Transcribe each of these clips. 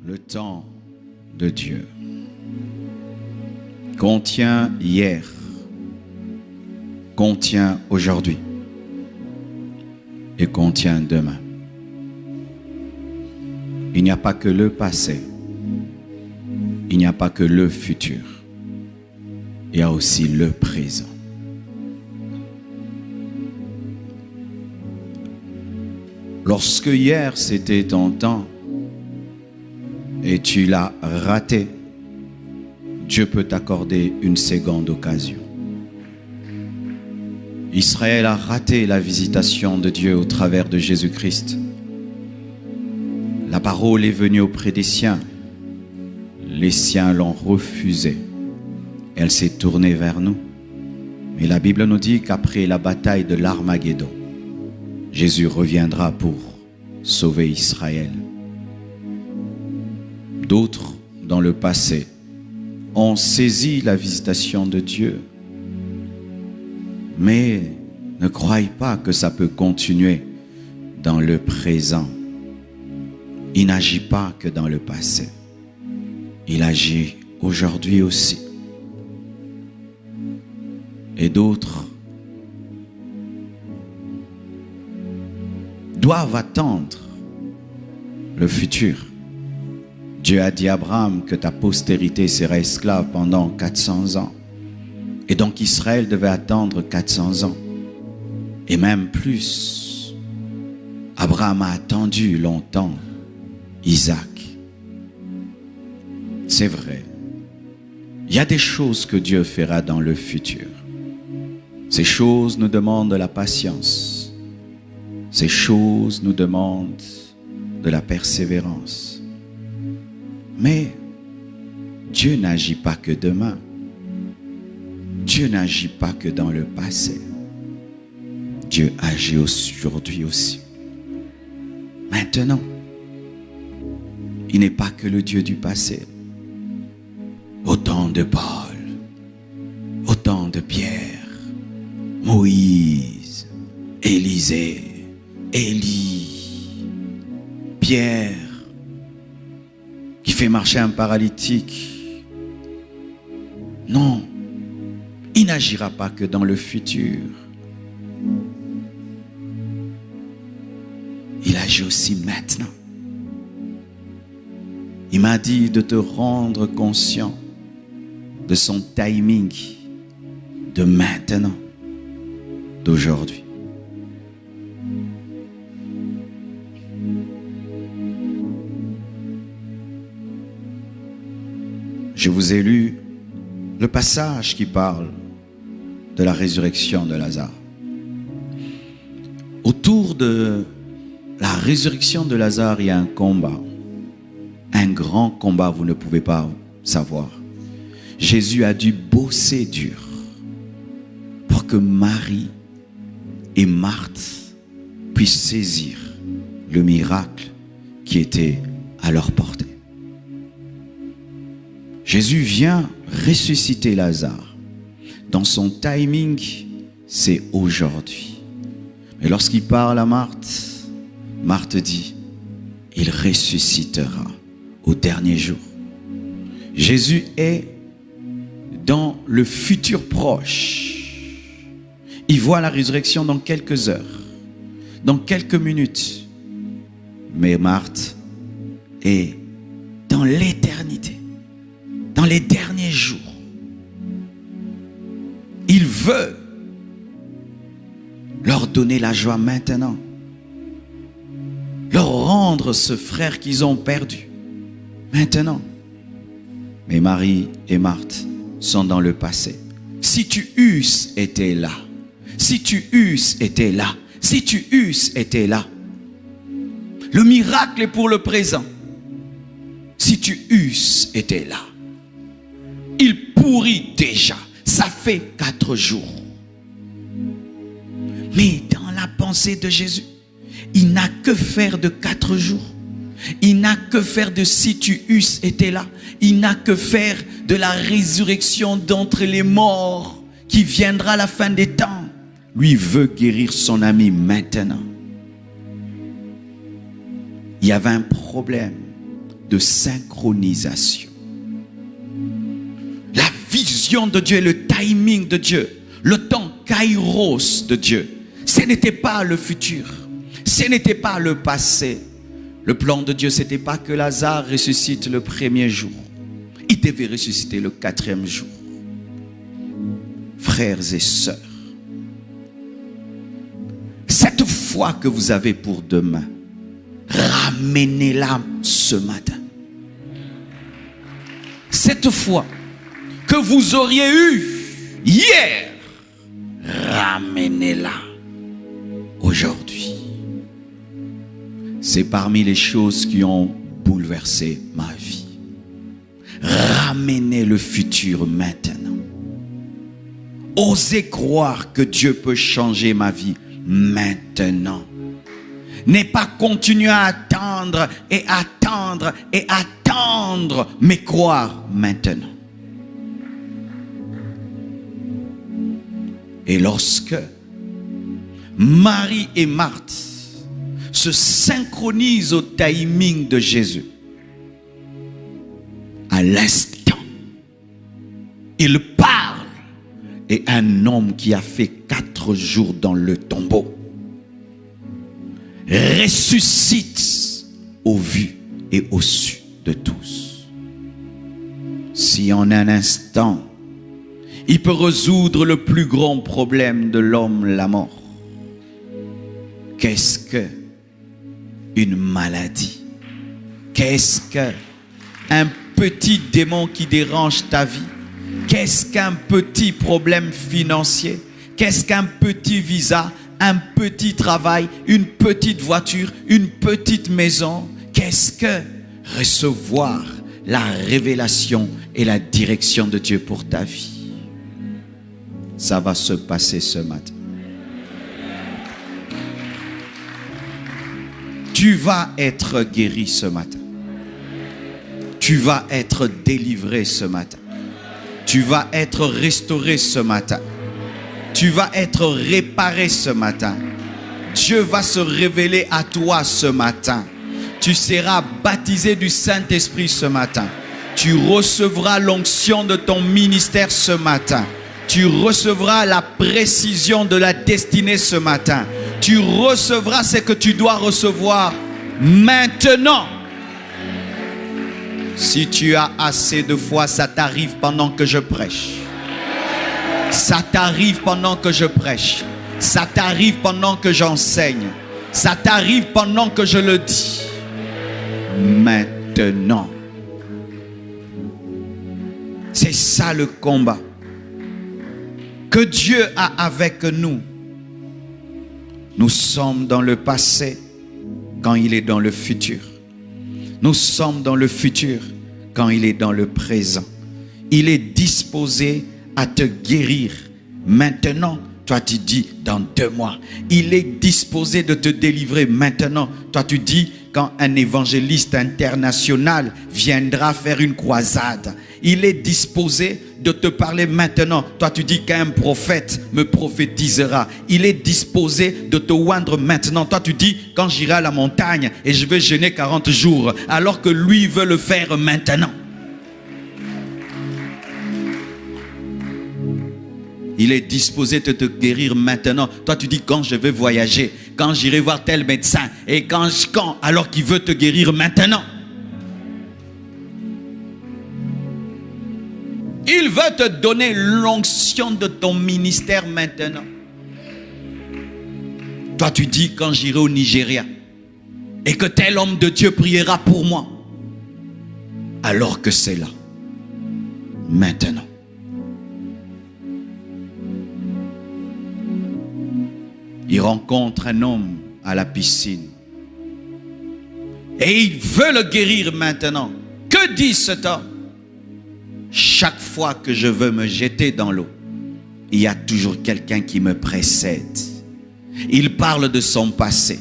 le temps de Dieu contient hier, contient aujourd'hui et contient demain. Il n'y a pas que le passé, il n'y a pas que le futur, il y a aussi le présent. Lorsque hier c'était ton temps et tu l'as raté, Dieu peut t'accorder une seconde occasion. Israël a raté la visitation de Dieu au travers de Jésus-Christ. La parole est venue auprès des siens. Les siens l'ont refusée. Elle s'est tournée vers nous. Mais la Bible nous dit qu'après la bataille de l'Armageddon, Jésus reviendra pour sauver Israël. D'autres, dans le passé, ont saisi la visitation de Dieu. Mais ne croyez pas que ça peut continuer dans le présent. Il n'agit pas que dans le passé. Il agit aujourd'hui aussi. Et d'autres doivent attendre le futur. Dieu a dit à Abraham que ta postérité sera esclave pendant 400 ans. Et donc Israël devait attendre 400 ans. Et même plus. Abraham a attendu longtemps Isaac. C'est vrai. Il y a des choses que Dieu fera dans le futur. Ces choses nous demandent de la patience. Ces choses nous demandent de la persévérance. Mais Dieu n'agit pas que demain. Dieu n'agit pas que dans le passé. Dieu agit aujourd'hui aussi. Maintenant, il n'est pas que le Dieu du passé. Au temps de Paul, au temps de Pierre, Moïse, Élisée, Élie, Pierre, qui fait marcher un paralytique. Non, il n'agira pas que dans le futur. Il agit aussi maintenant. Il m'a dit de te rendre conscient de son timing de maintenant, d'aujourd'hui. Je vous ai lu le passage qui parle de la résurrection de Lazare. Autour de la résurrection de Lazare, il y a un combat. Un grand combat, vous ne pouvez pas savoir. Jésus a dû bosser dur pour que Marie et Marthe puissent saisir le miracle qui était à leur portée. Jésus vient ressusciter Lazare. Dans son timing, c'est aujourd'hui. Mais lorsqu'il parle à Marthe, Marthe dit, il ressuscitera au dernier jour. Jésus est dans le futur proche. Il voit la résurrection dans quelques heures, dans quelques minutes. Mais Marthe est dans l'éternité, dans les derniers jours. Il veut leur donner la joie maintenant, leur rendre ce frère qu'ils ont perdu maintenant. Mais Marie et Marthe sont dans le passé. Si tu eusses été là, si tu eusses été là, si tu eusses été là, le miracle est pour le présent. Si tu eusses été là, il pourrit déjà. Ça fait 4 jours. Mais dans la pensée de Jésus, il n'a que faire de 4 jours. Il n'a que faire de si tu eusses été là. Il n'a que faire de la résurrection d'entre les morts qui viendra à la fin des temps. Lui veut guérir son ami maintenant. Il y avait un problème de synchronisation. La vision de Dieu, le timing de Dieu, le temps kairos de Dieu, ce n'était pas le futur, ce n'était pas le passé. Le plan de Dieu, ce n'était pas que Lazare ressuscite le premier jour. Il devait ressusciter le 4e jour. Frères et sœurs, cette foi que vous avez pour demain, ramenez-la ce matin. Cette foi que vous auriez eue hier, ramenez-la aujourd'hui. C'est parmi les choses qui ont bouleversé ma vie. Ramenez le futur maintenant. Osez croire que Dieu peut changer ma vie maintenant. N'est pas continuer à attendre et attendre et attendre, mais croire maintenant. Et lorsque Marie et Marthe se synchronisent au timing de Jésus, à l'instant, ils parlent. Et un homme qui a fait 4 jours dans le tombeau ressuscite au vu et au su de tous. Si en un instant, il peut résoudre le plus grand problème de l'homme, la mort, qu'est-ce que une maladie? Qu'est-ce qu'un petit démon qui dérange ta vie? Qu'est-ce qu'un petit problème financier? Qu'est-ce qu'un petit visa? Un petit travail? Une petite voiture? Une petite maison? Qu'est-ce que recevoir la révélation et la direction de Dieu pour ta vie? Ça va se passer ce matin. Tu vas être guéri ce matin. Tu vas être délivré ce matin. Tu vas être restauré ce matin. Tu vas être réparé ce matin. Dieu va se révéler à toi ce matin. Tu seras baptisé du Saint-Esprit ce matin. Tu recevras l'onction de ton ministère ce matin. Tu recevras la précision de la destinée ce matin. Tu recevras ce que tu dois recevoir maintenant. Si tu as assez de foi, ça t'arrive pendant que je prêche. Ça t'arrive pendant que je prêche. Ça t'arrive pendant que j'enseigne. Ça t'arrive pendant que je le dis. Maintenant. C'est ça le combat que Dieu a avec nous. Nous sommes dans le passé quand il est dans le futur. Nous sommes dans le futur quand il est dans le présent. Il est disposé à te guérir maintenant. Toi, tu dis dans 2 mois. Il est disposé de te délivrer maintenant. Toi, tu dis quand un évangéliste international viendra faire une croisade. Il est disposé de te parler maintenant. Toi, tu dis qu'un prophète me prophétisera. Il est disposé de te oindre maintenant. Toi, tu dis quand j'irai à la montagne et je vais jeûner 40 jours. Alors que lui veut le faire maintenant. Il est disposé de te guérir maintenant. Toi, tu dis quand je vais voyager, quand j'irai voir tel médecin, et quand alors qu'il veut te guérir maintenant. Il veut te donner l'onction de ton ministère maintenant. Toi, tu dis quand j'irai au Nigeria, et que tel homme de Dieu priera pour moi, alors que c'est là, maintenant. Il rencontre un homme à la piscine. Et il veut le guérir maintenant. Que dit cet homme? Chaque fois que je veux me jeter dans l'eau, il y a toujours quelqu'un qui me précède. Il parle de son passé.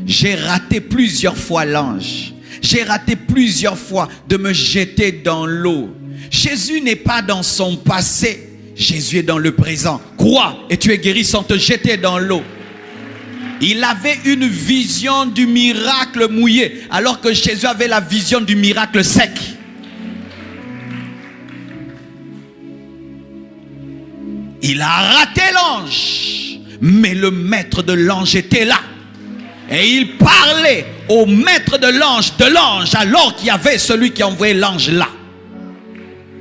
J'ai raté plusieurs fois l'ange. J'ai raté plusieurs fois de me jeter dans l'eau. Jésus n'est pas dans son passé. Jésus est dans le présent. Crois et tu es guéri sans te jeter dans l'eau. Il avait une vision du miracle mouillé, alors que Jésus avait la vision du miracle sec. Il a raté l'ange, mais le maître de l'ange était là. Et il parlait au maître de l'ange, alors qu'il y avait celui qui a envoyé l'ange là.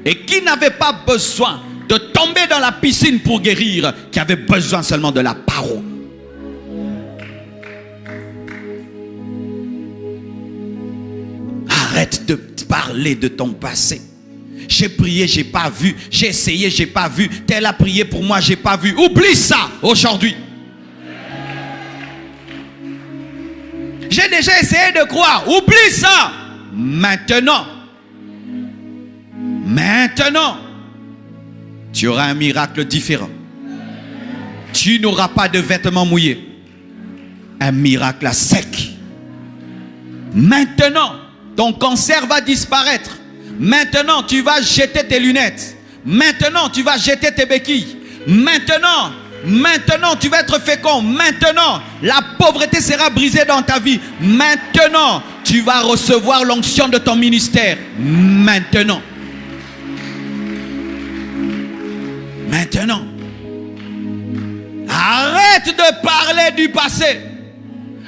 Et qui n'avait pas besoin de tomber dans la piscine pour guérir, qui avait besoin seulement de la parole. Arrête de parler de ton passé. J'ai prié, j'ai pas vu. J'ai essayé, j'ai pas vu. Tel a prié pour moi, j'ai pas vu. Oublie ça aujourd'hui. J'ai déjà essayé de croire. Oublie ça. Maintenant, tu auras un miracle différent. Tu n'auras pas de vêtements mouillés. Un miracle à sec. Maintenant, ton cancer va disparaître. Maintenant, tu vas jeter tes lunettes. Maintenant, tu vas jeter tes béquilles. Maintenant, tu vas être fécond. Maintenant, la pauvreté sera brisée dans ta vie. Maintenant, tu vas recevoir l'onction de ton ministère. Maintenant. Arrête de parler du passé.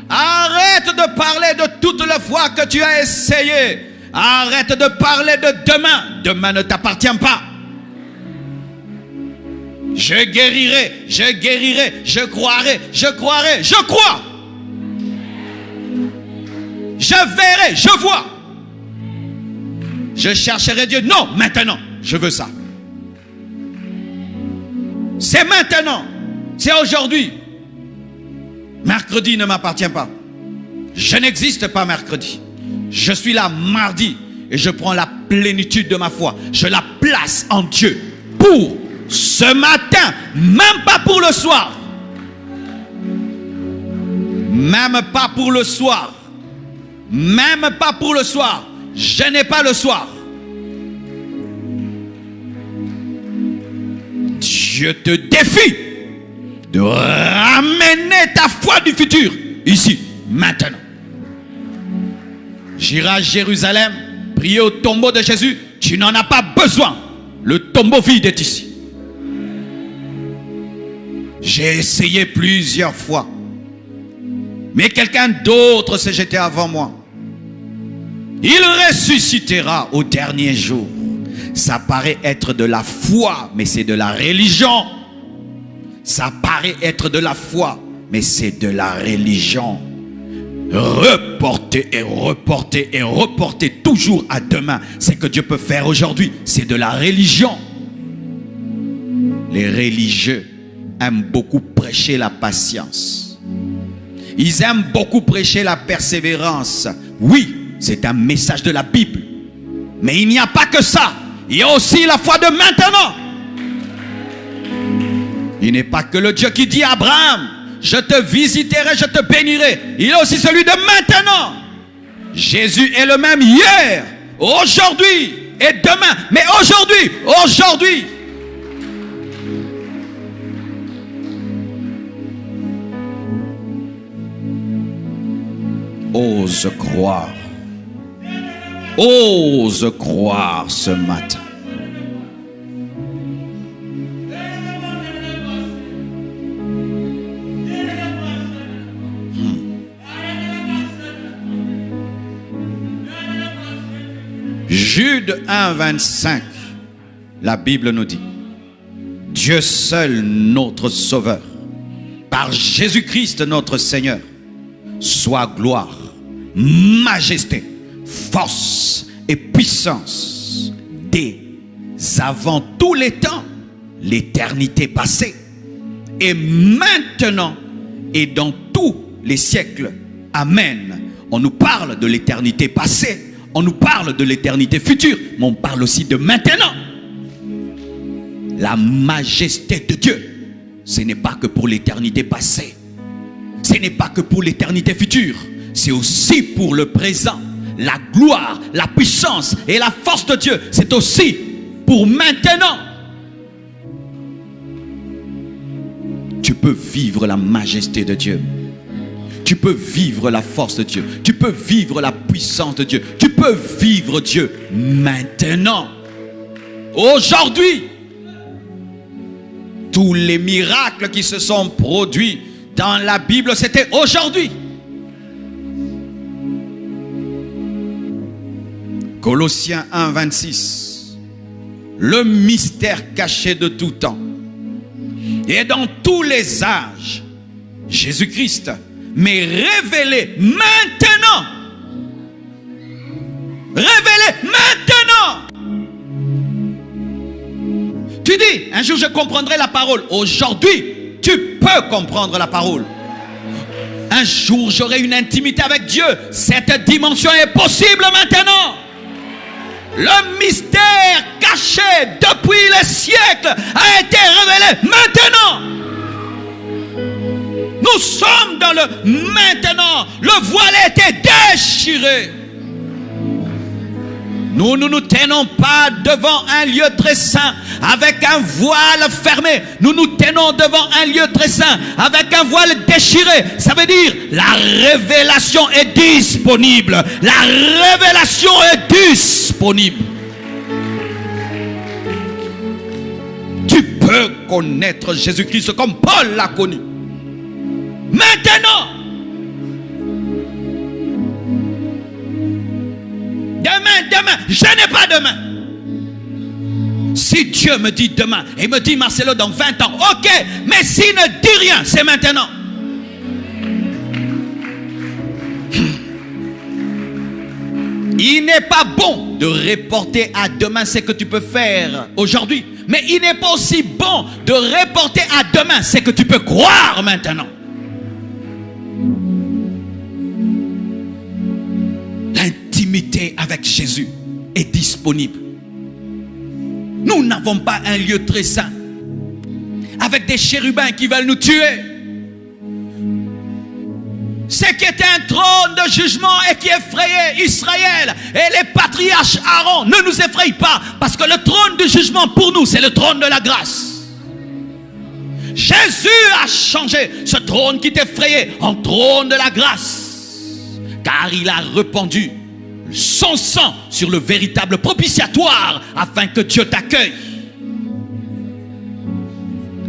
Arrête de parler de toutes les fois que tu as essayé. Arrête de parler de demain. Demain ne t'appartient pas. Je guérirai, je croirai, je crois. Je verrai, je vois. Je chercherai Dieu. Non, maintenant, je veux ça. C'est maintenant. C'est aujourd'hui. Mercredi ne m'appartient pas. Je n'existe pas mercredi. Je suis là mardi et je prends la plénitude de ma foi. Je la place en Dieu pour ce matin, même pas pour le soir. Même pas pour le soir. Même pas pour le soir. Je n'ai pas le soir. Je te défie de ramener ta foi du futur ici, maintenant. J'irai à Jérusalem, prier au tombeau de Jésus. Tu n'en as pas besoin. Le tombeau vide est ici. J'ai essayé plusieurs fois. Mais quelqu'un d'autre s'est jeté avant moi. Il ressuscitera au dernier jour. Ça paraît être de la foi, mais c'est de la religion. Ça paraît être de la foi, mais c'est de la religion. Reporter et reporter toujours à demain. C'est que Dieu peut faire aujourd'hui. C'est de la religion. Les religieux aiment beaucoup prêcher la patience. Ils aiment beaucoup prêcher la persévérance. Oui, c'est un message de la Bible. Mais il n'y a pas que ça. Il y a aussi la foi de maintenant. Il n'est pas que le Dieu qui dit à Abraham: je te visiterai, je te bénirai. Il est aussi celui de maintenant. Jésus est le même hier, aujourd'hui et demain. Mais aujourd'hui. Ose croire. Ose croire ce matin. Jude 1, 25, la Bible nous dit: Dieu seul notre Sauveur, par Jésus-Christ notre Seigneur, soit gloire, majesté, force et puissance dès avant tous les temps, l'éternité passée, et maintenant et dans tous les siècles. Amen. On nous parle de l'éternité passée. On nous parle de l'éternité future, mais on parle aussi de maintenant. La majesté de Dieu, ce n'est pas que pour l'éternité passée. Ce n'est pas que pour l'éternité future. C'est aussi pour le présent. La gloire, la puissance et la force de Dieu, c'est aussi pour maintenant. Tu peux vivre la majesté de Dieu. tu peux vivre la force de Dieu. Tu peux vivre la puissance de Dieu. Tu peux vivre Dieu maintenant. Aujourd'hui. Tous les miracles qui se sont produits dans la Bible, c'était aujourd'hui. Colossiens 1, 26. Le mystère caché de tout temps et dans tous les âges, Jésus-Christ m'est révélé maintenant. Révélé maintenant. Tu dis, un jour je comprendrai la parole. Aujourd'hui, tu peux comprendre la parole. Un jour j'aurai une intimité avec Dieu. Cette dimension est possible maintenant. Le mystère caché depuis les siècles a été révélé maintenant. Nous sommes dans le maintenant. Le voile a été déchiré. Nous ne nous tenons pas devant un lieu très saint avec un voile fermé. Nous nous tenons devant un lieu très saint avec un voile déchiré. Ça veut dire la révélation est disponible. La révélation est disponible. Tu peux connaître Jésus-Christ comme Paul l'a connu. Maintenant. Demain, je n'ai pas demain. Si Dieu me dit demain et me dit Marcelo dans 20 ans, ok, mais s'il ne dit rien, c'est maintenant. Il n'est pas bon de reporter à demain ce que tu peux faire aujourd'hui, mais il n'est pas aussi bon de reporter à demain ce que tu peux croire maintenant. L'intimité avec Jésus est disponible. Nous n'avons pas un lieu très saint avec des chérubins qui veulent nous tuer. Ce qui était un trône de jugement et qui effrayait Israël et les patriarches Aaron ne nous effraie pas, parce que le trône de jugement pour nous c'est le trône de la grâce. Jésus a changé ce trône qui t'effrayait en trône de la grâce, car il a répandu son sang sur le véritable propitiatoire afin que Dieu t'accueille.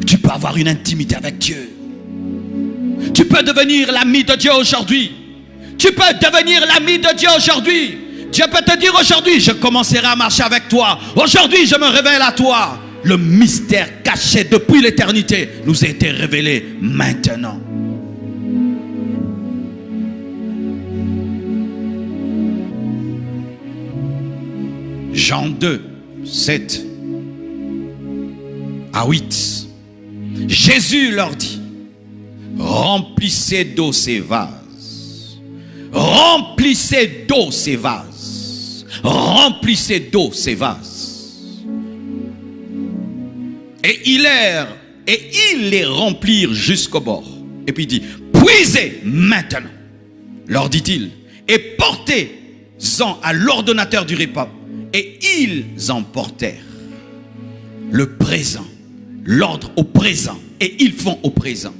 Tu peux avoir une intimité avec Dieu. Tu peux devenir l'ami de Dieu aujourd'hui. Tu peux devenir l'ami de Dieu aujourd'hui. Dieu peut te dire aujourd'hui, je commencerai à marcher avec toi. Aujourd'hui, je me révèle à toi. Le mystère caché depuis l'éternité nous a été révélé maintenant. Jean 2, 7 à 8. Jésus leur dit, remplissez d'eau ces vases. Remplissez d'eau ces vases. Remplissez d'eau ces vases. Et ils les remplirent jusqu'au bord. Et puis il dit, puisez maintenant, leur dit-il, et portez-en à l'ordonnateur du repas. Et ils emportèrent le présent, l'ordre au présent, et ils font au présent.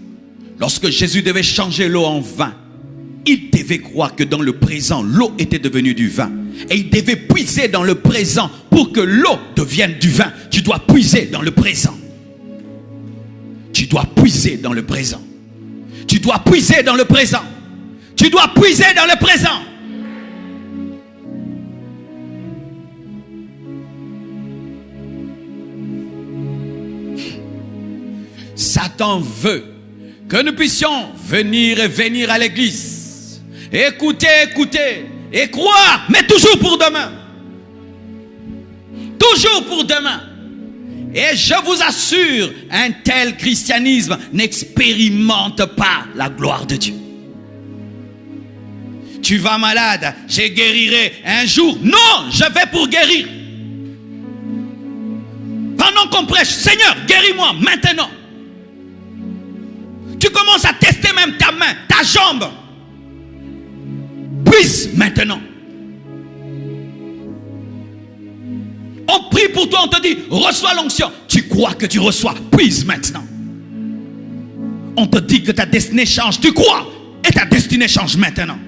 Lorsque Jésus devait changer l'eau en vin, il devait croire que dans le présent, l'eau était devenue du vin. Et il devait puiser dans le présent pour que l'eau devienne du vin. Tu dois puiser dans le présent. Tu dois puiser dans le présent. Tu dois puiser dans le présent. Tu dois puiser dans le présent. Satan veut que nous puissions venir à l'église, écouter et croire, mais toujours pour demain. Toujours pour demain. Et je vous assure, un tel christianisme n'expérimente pas la gloire de Dieu. Tu vas malade, je guérirai un jour. Non, je vais pour guérir. Pendant qu'on prêche, Seigneur, guéris-moi maintenant. Tu commences à tester même ta main, ta jambe. Puisse maintenant. On prie pour toi, on te dit, reçois l'onction. Tu crois que tu reçois, puisse maintenant. On te dit que ta destinée change, tu crois, Et ta destinée change maintenant.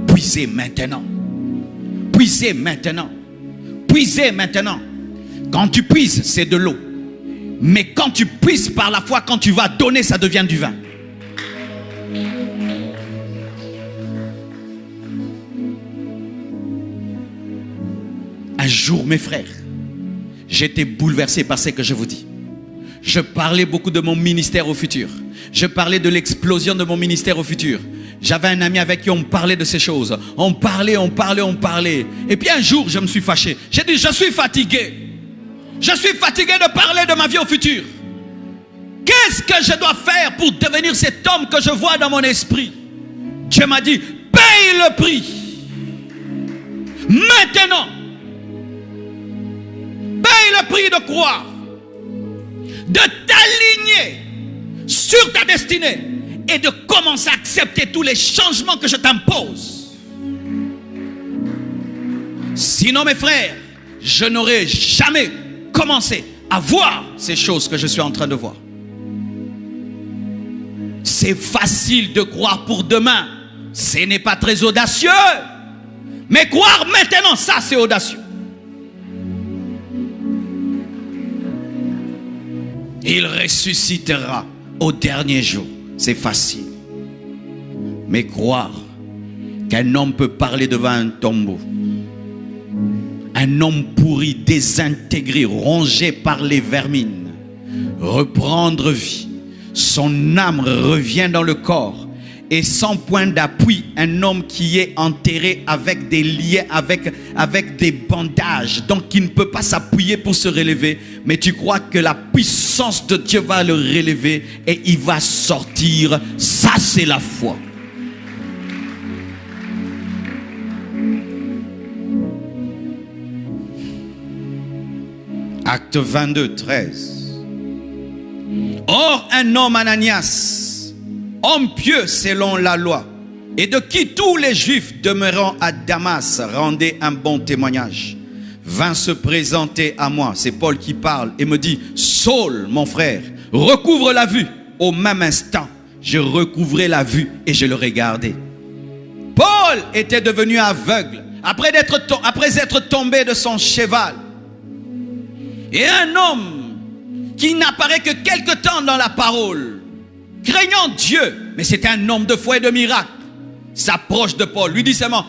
Puisez maintenant. Puisez maintenant. Puisez maintenant. Quand tu puises, c'est de l'eau. Mais quand tu puises par la foi, quand tu vas donner, ça devient du vin. Un jour, mes frères, j'étais bouleversé par ce que je vous dis. Je parlais beaucoup de mon ministère au futur. Je parlais de l'explosion de mon ministère au futur. J'avais un ami avec qui on parlait de ces choses. On parlait. Et puis un jour, je me suis fâché. J'ai dit, je suis fatigué. Je suis fatigué de parler de ma vie au futur. Qu'est-ce que je dois faire pour devenir cet homme que je vois dans mon esprit? Dieu m'a dit, paye le prix. Maintenant. Paye le prix de croire. De t'aligner sur ta destinée et de commencer à accepter tous les changements que je t'impose. Sinon, mes frères, je n'aurais jamais commencé à voir ces choses que je suis en train de voir. C'est facile de croire pour demain. Ce n'est pas très audacieux. Mais croire maintenant, ça c'est audacieux. Il ressuscitera au dernier jour. C'est facile. Mais croire qu'un homme peut parler devant un tombeau, un homme pourri, désintégré, rongé par les vermines, reprendre vie, son âme revient dans le corps, et sans point d'appui, un homme qui est enterré avec des liens, avec des bandages, donc qui ne peut pas s'appuyer pour se relever, mais tu crois que la puissance de Dieu va le relever et il va sortir. Ça, c'est la foi. Acte 22, 13. Or, un homme, Ananias, homme pieux selon la loi, et de qui tous les Juifs demeurant à Damas rendaient un bon témoignage, vint se présenter à moi. C'est Paul qui parle et me dit, Saul, mon frère, recouvre la vue. Au même instant, je recouvrais la vue et je le regardais. Paul était devenu aveugle après être tombé de son cheval. Et un homme qui n'apparaît que quelque temps dans la parole, craignant Dieu, mais c'était un homme de foi et de miracle, s'approche de Paul, lui dit seulement,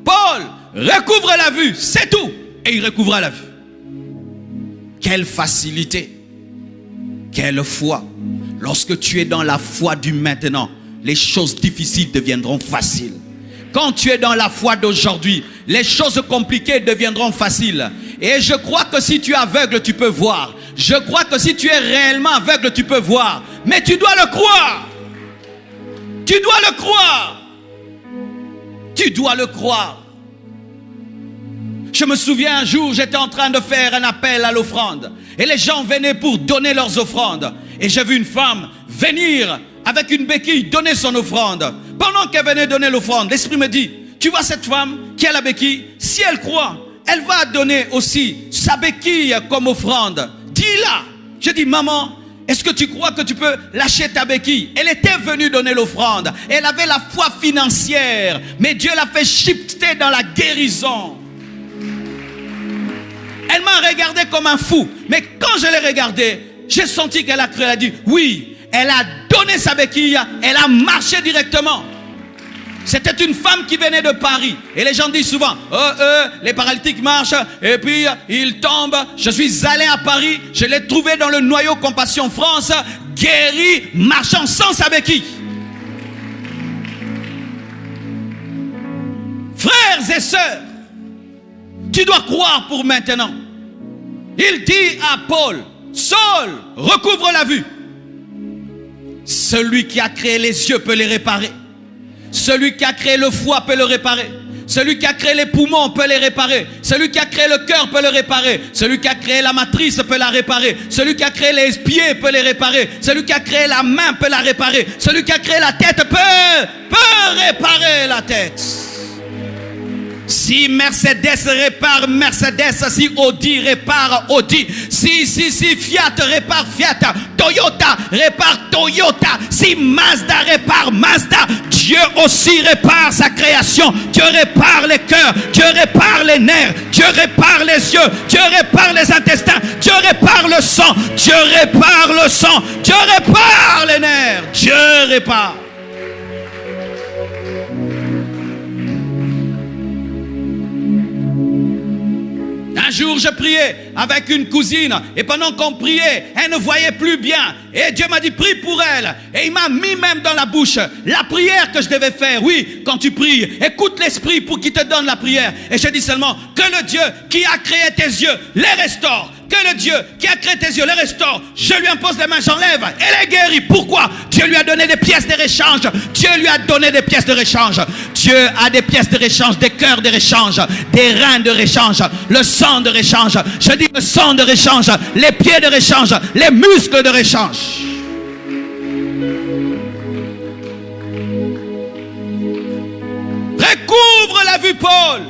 Paul, recouvre la vue, c'est tout. Et il recouvra la vue. Quelle facilité, quelle foi. Lorsque tu es dans la foi du maintenant, les choses difficiles deviendront faciles. Quand tu es dans la foi d'aujourd'hui, les choses compliquées deviendront faciles. Et je crois que si tu es aveugle, tu peux voir. Je crois que si tu es réellement aveugle, tu peux voir. Mais tu dois le croire. Tu dois le croire. Tu dois le croire. Je me souviens un jour, j'étais en train de faire un appel à l'offrande. Et les gens venaient pour donner leurs offrandes. Et j'ai vu une femme venir avec une béquille donner son offrande. Pendant qu'elle venait donner l'offrande, l'Esprit me dit, tu vois cette femme qui a la béquille, si elle croit, elle va donner aussi sa béquille comme offrande. Dis-la. Je dis, maman, est-ce que tu crois que tu peux lâcher ta béquille? Elle était venue donner l'offrande. Elle avait la foi financière. Mais Dieu l'a fait shifter dans la guérison. Elle m'a regardé comme un fou. Mais quand je l'ai regardée, j'ai senti qu'elle a cru. Elle a dit, oui, elle a donné sa béquille. Elle a marché directement. C'était une femme qui venait de Paris. Et les gens disent souvent, les paralytiques marchent et puis ils tombent. Je suis allé à Paris, je l'ai trouvé dans le noyau Compassion France, guéri, marchant sans sa béquille. Frères et sœurs, tu dois croire pour maintenant. Il dit à Paul, Saul, recouvre la vue. Celui qui a créé les yeux peut les réparer. Celui qui a créé le foie peut le réparer. Celui qui a créé les poumons peut les réparer. Celui qui a créé le cœur peut le réparer. Celui qui a créé la matrice peut la réparer. Celui qui a créé les pieds peut les réparer. Celui qui a créé la main peut la réparer. Celui qui a créé la tête peut réparer la tête. Si Mercedes répare Mercedes, si Audi répare Audi, si Fiat répare Fiat, Toyota répare Toyota, si Mazda répare Mazda, Dieu aussi répare sa création. Dieu répare les cœurs, Dieu répare les nerfs, Dieu répare les yeux, Dieu répare les intestins, Dieu répare le sang, Dieu répare le sang, Dieu répare les nerfs, Dieu répare. Un jour, je priais avec une cousine et pendant qu'on priait, elle ne voyait plus bien. Et Dieu m'a dit, prie pour elle. Et il m'a mis même dans la bouche la prière que je devais faire. Oui, quand tu pries, écoute l'Esprit pour qu'il te donne la prière. Et je dis seulement que le Dieu qui a créé tes yeux les restaure. Que le Dieu qui a créé tes yeux les restaure. Je lui impose les mains, j'enlève. Elle est guérie. Pourquoi? Dieu lui a donné des pièces de réchange. Dieu lui a donné des pièces de réchange. Dieu a des pièces de réchange, des cœurs de réchange, des reins de réchange, le sang de réchange. Je dis le sang de réchange, les pieds de réchange, les muscles de réchange. Recouvre la vue, Paul.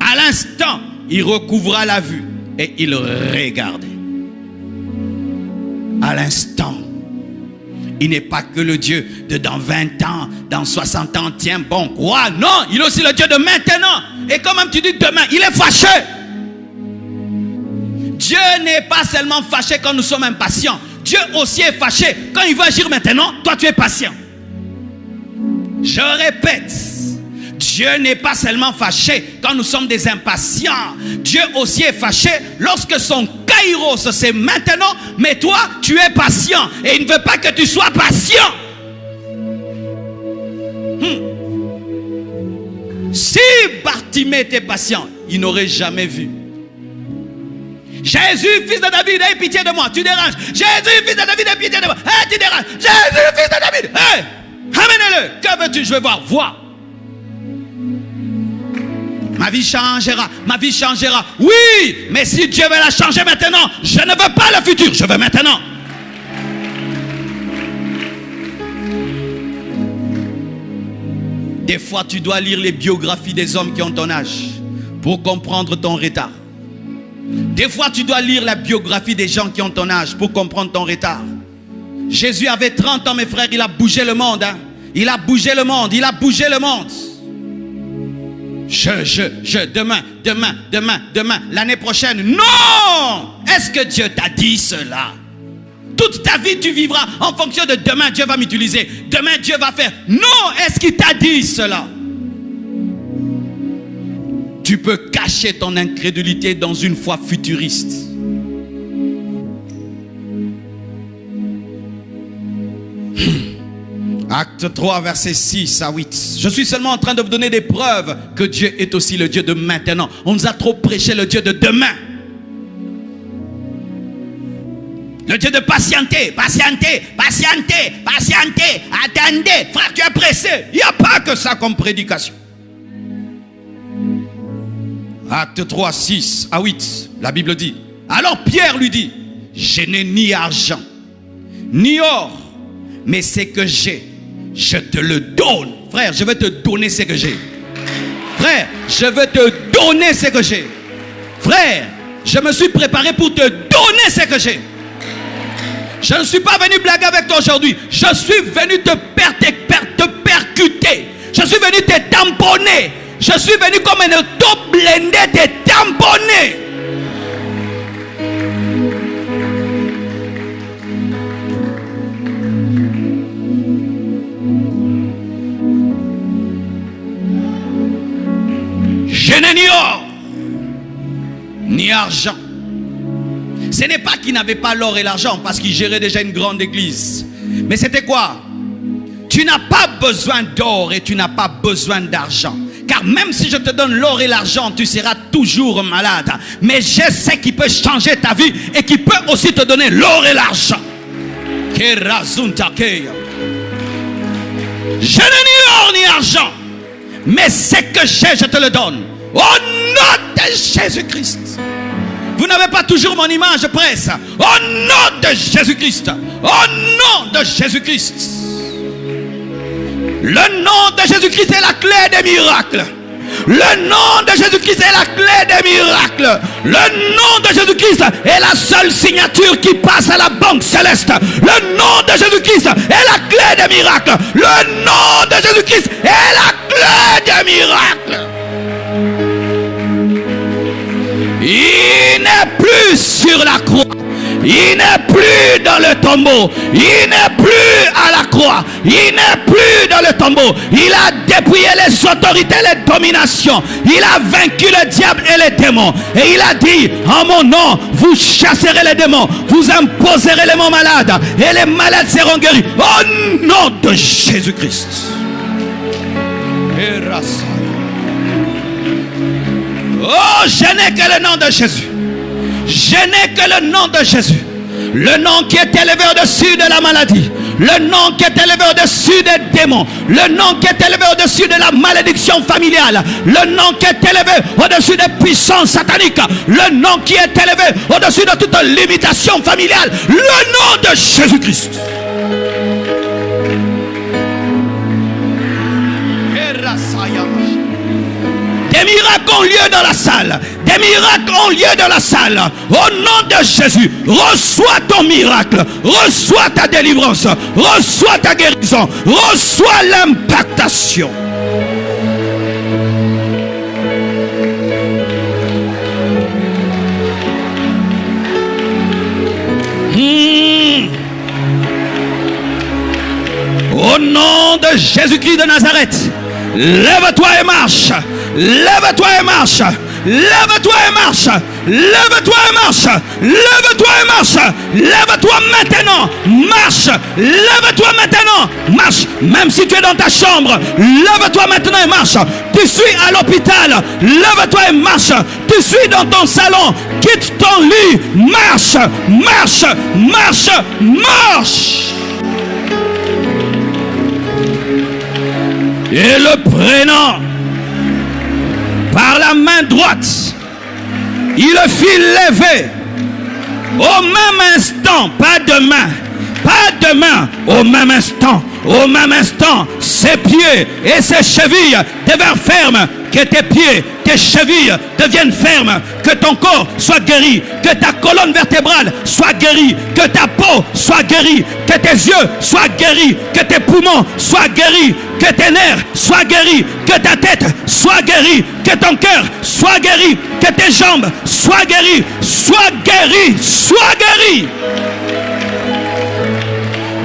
À l'instant, il recouvra la vue. Et il regardait. À l'instant. Il n'est pas que le Dieu de dans 20 ans, dans 60 ans, tiens bon, quoi. Non, il est aussi le Dieu de maintenant. Et quand même tu dis demain, il est fâché. Dieu n'est pas seulement fâché quand nous sommes impatients. Dieu aussi est fâché quand il veut agir maintenant. Toi tu es patient. Je répète. Dieu n'est pas seulement fâché quand nous sommes des impatients. Dieu aussi est fâché lorsque son kairos c'est maintenant, mais toi tu es patient et il ne veut pas que tu sois patient. Si Bartimée était patient, il n'aurait jamais vu. Jésus, fils de David, aie pitié de moi, tu déranges. Jésus, fils de David, aie pitié de moi, tu déranges. Jésus, fils de David, amenez-le. Que veux-tu? Je veux voir, vois. Ma vie changera, ma vie changera. Oui, mais si Dieu veut la changer maintenant, je ne veux pas le futur, je veux maintenant. Des fois, tu dois lire les biographies des hommes qui ont ton âge pour comprendre ton retard. Des fois, tu dois lire la biographie des gens qui ont ton âge pour comprendre ton retard. Jésus avait 30 ans, mes frères, il a bougé le monde. Hein. Il a bougé le monde, il a bougé le monde. Demain, l'année prochaine. Non! Est-ce que Dieu t'a dit cela? Toute ta vie, tu vivras en fonction de demain, Dieu va m'utiliser. Demain, Dieu va faire. Non! Est-ce qu'il t'a dit cela? Tu peux cacher ton incrédulité dans une foi futuriste. Acte 3, versets 6 à 8. Je suis seulement en train de vous donner des preuves que Dieu est aussi le Dieu de maintenant. On nous a trop prêché le Dieu de demain. Le Dieu de patienter, patienter, patienter, patienter. Attendez, frère, tu es pressé. Il n'y a pas que ça comme prédication. Acte 3, 6 à 8. La Bible dit. Alors Pierre lui dit, je n'ai ni argent, ni or, mais ce que j'ai, je te le donne. Frère, je vais te donner ce que j'ai. Frère, je vais te donner ce que j'ai. Frère, je me suis préparé pour te donner ce que j'ai. Je ne suis pas venu blaguer avec toi aujourd'hui. Je suis venu te percuter. Je suis venu te tamponner. Je suis venu comme un auto blindé te tamponner. Je n'ai ni or, ni argent. Ce n'est pas qu'il n'avait pas l'or et l'argent, parce qu'il gérait déjà une grande église. Mais c'était quoi? Tu n'as pas besoin d'or et tu n'as pas besoin d'argent. Car même si je te donne l'or et l'argent, tu seras toujours malade. Mais je sais qu'il peut changer ta vie et qu'il peut aussi te donner l'or et l'argent. Je n'ai ni or ni argent, mais ce que j'ai, je te le donne. Au nom de Jésus-Christ. Vous n'avez pas toujours mon image, presse. Au nom de Jésus-Christ. Au nom de Jésus-Christ. Le nom de Jésus-Christ est la clé des miracles. Le nom de Jésus-Christ est la clé des miracles. Le nom de Jésus-Christ est la seule signature qui passe à la banque céleste. Le nom de Jésus-Christ est la clé des miracles. Le nom de Jésus-Christ est la clé des miracles. Il n'est plus sur la croix. Il n'est plus dans le tombeau. Il n'est plus à la croix. Il n'est plus dans le tombeau. Il a dépouillé les autorités, les dominations. Il a vaincu le diable et les démons. Et il a dit, en mon nom, vous chasserez les démons. Vous imposerez les mots malades. Et les malades seront guéris. Au nom de Jésus-Christ. Oh, je n'ai que le nom de Jésus. Je n'ai que le nom de Jésus. Le nom qui est élevé au-dessus de la maladie. Le nom qui est élevé au-dessus des démons. Le nom qui est élevé au-dessus de la malédiction familiale. Le nom qui est élevé au-dessus des puissances sataniques. Le nom qui est élevé au-dessus de toute limitation familiale. Le nom de Jésus-Christ. Des miracles ont lieu dans la salle. Des miracles ont lieu dans la salle. Au nom de Jésus, reçois ton miracle. Reçois ta délivrance. Reçois ta guérison. Reçois l'impactation. Au nom de Jésus-Christ de Nazareth, lève-toi et marche. Lève-toi et marche. Lève-toi et marche. Lève-toi et marche. Lève-toi et marche. Lève-toi maintenant. Marche. Lève-toi maintenant. Marche. Même si tu es dans ta chambre, lève-toi maintenant et marche. Tu suis à l'hôpital. Lève-toi et marche. Tu suis dans ton salon. Quitte ton lit. Marche. Marche. Marche. Marche. Et le prenant par la main droite, il le fit lever. Au même instant, pas de main, au même instant, ses pieds et ses chevilles devinrent fermes. Que tes pieds, tes chevilles deviennent fermes. Que ton corps soit guéri. Que ta colonne vertébrale soit guérie. Que ta peau soit guérie. Que tes yeux soient guéris. Que tes poumons soient guéris. Que tes nerfs soient guéris. Que ta tête soit guérie. Que ton cœur soit guéri. Que tes jambes soient guéries. Sois guéri. Sois guéri.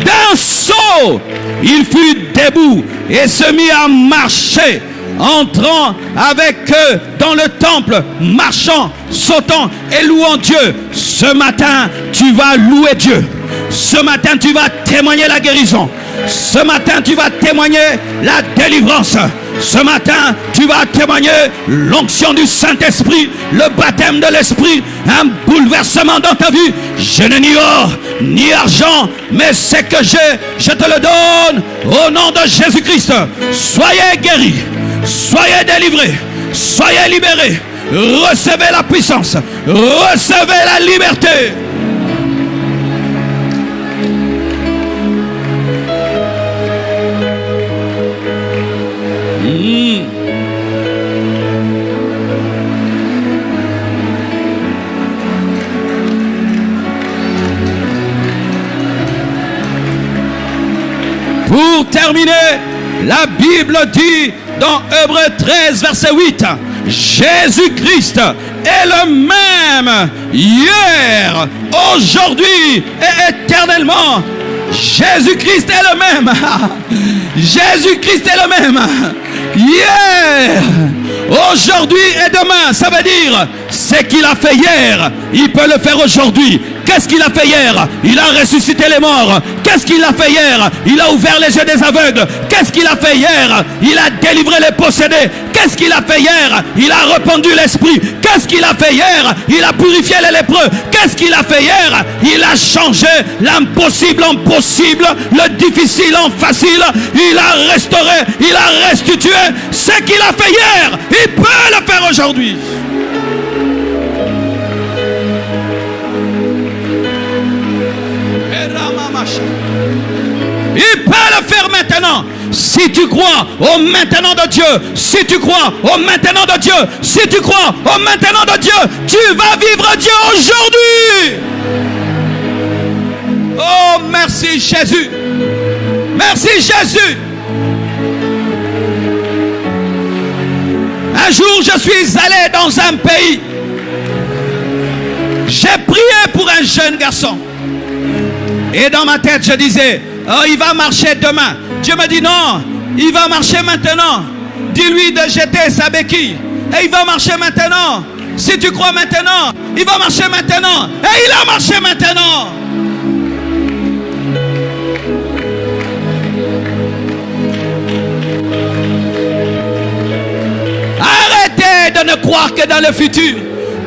D'un saut, il fut debout et se mit à marcher, entrant avec eux dans le temple, marchant, sautant et louant Dieu. Ce matin, tu vas louer Dieu. Ce matin, tu vas témoigner la guérison. Ce matin, tu vas témoigner la délivrance. Ce matin, tu vas témoigner l'onction du Saint-Esprit, le baptême de l'Esprit, un bouleversement dans ta vie. Je n'ai ni or, ni argent, mais ce que j'ai, je te le donne au nom de Jésus-Christ. Soyez guéris, soyez délivrés, soyez libérés. Recevez la puissance, recevez la liberté. Pour terminer, la Bible dit dans Hébreux 13, verset 8, Jésus-Christ est le même hier, aujourd'hui et éternellement. Jésus-Christ est le même. Jésus-Christ est le même. Hier, aujourd'hui et demain. Ça veut dire, ce qu'il a fait hier, il peut le faire aujourd'hui. Qu'est-ce qu'il a fait hier? Il a ressuscité les morts. Qu'est-ce qu'il a fait hier? Il a ouvert les yeux des aveugles. Qu'est-ce qu'il a fait hier? Il a délivré les possédés. Qu'est-ce qu'il a fait hier? Il a répandu l'esprit. Qu'est-ce qu'il a fait hier? Il a purifié les lépreux. Qu'est-ce qu'il a fait hier? Il a changé l'impossible en possible, le difficile en facile. Il a restauré, il a restitué. Ce qu'il a fait hier, il peut le faire aujourd'hui. Il peut le faire maintenant. maintenant. Si tu crois au maintenant de Dieu, si tu crois au maintenant de Dieu, si tu crois au maintenant de Dieu, tu vas vivre Dieu aujourd'hui. Oh, merci Jésus. Merci Jésus. Un jour, je suis allé dans un pays. J'ai prié pour un jeune garçon. Et dans ma tête, je disais, oh, il va marcher demain. Dieu me dit non, il va marcher maintenant. Dis-lui de jeter sa béquille. Et il va marcher maintenant. Si tu crois maintenant, il va marcher maintenant. Et il a marché maintenant. Arrêtez de ne croire que dans le futur.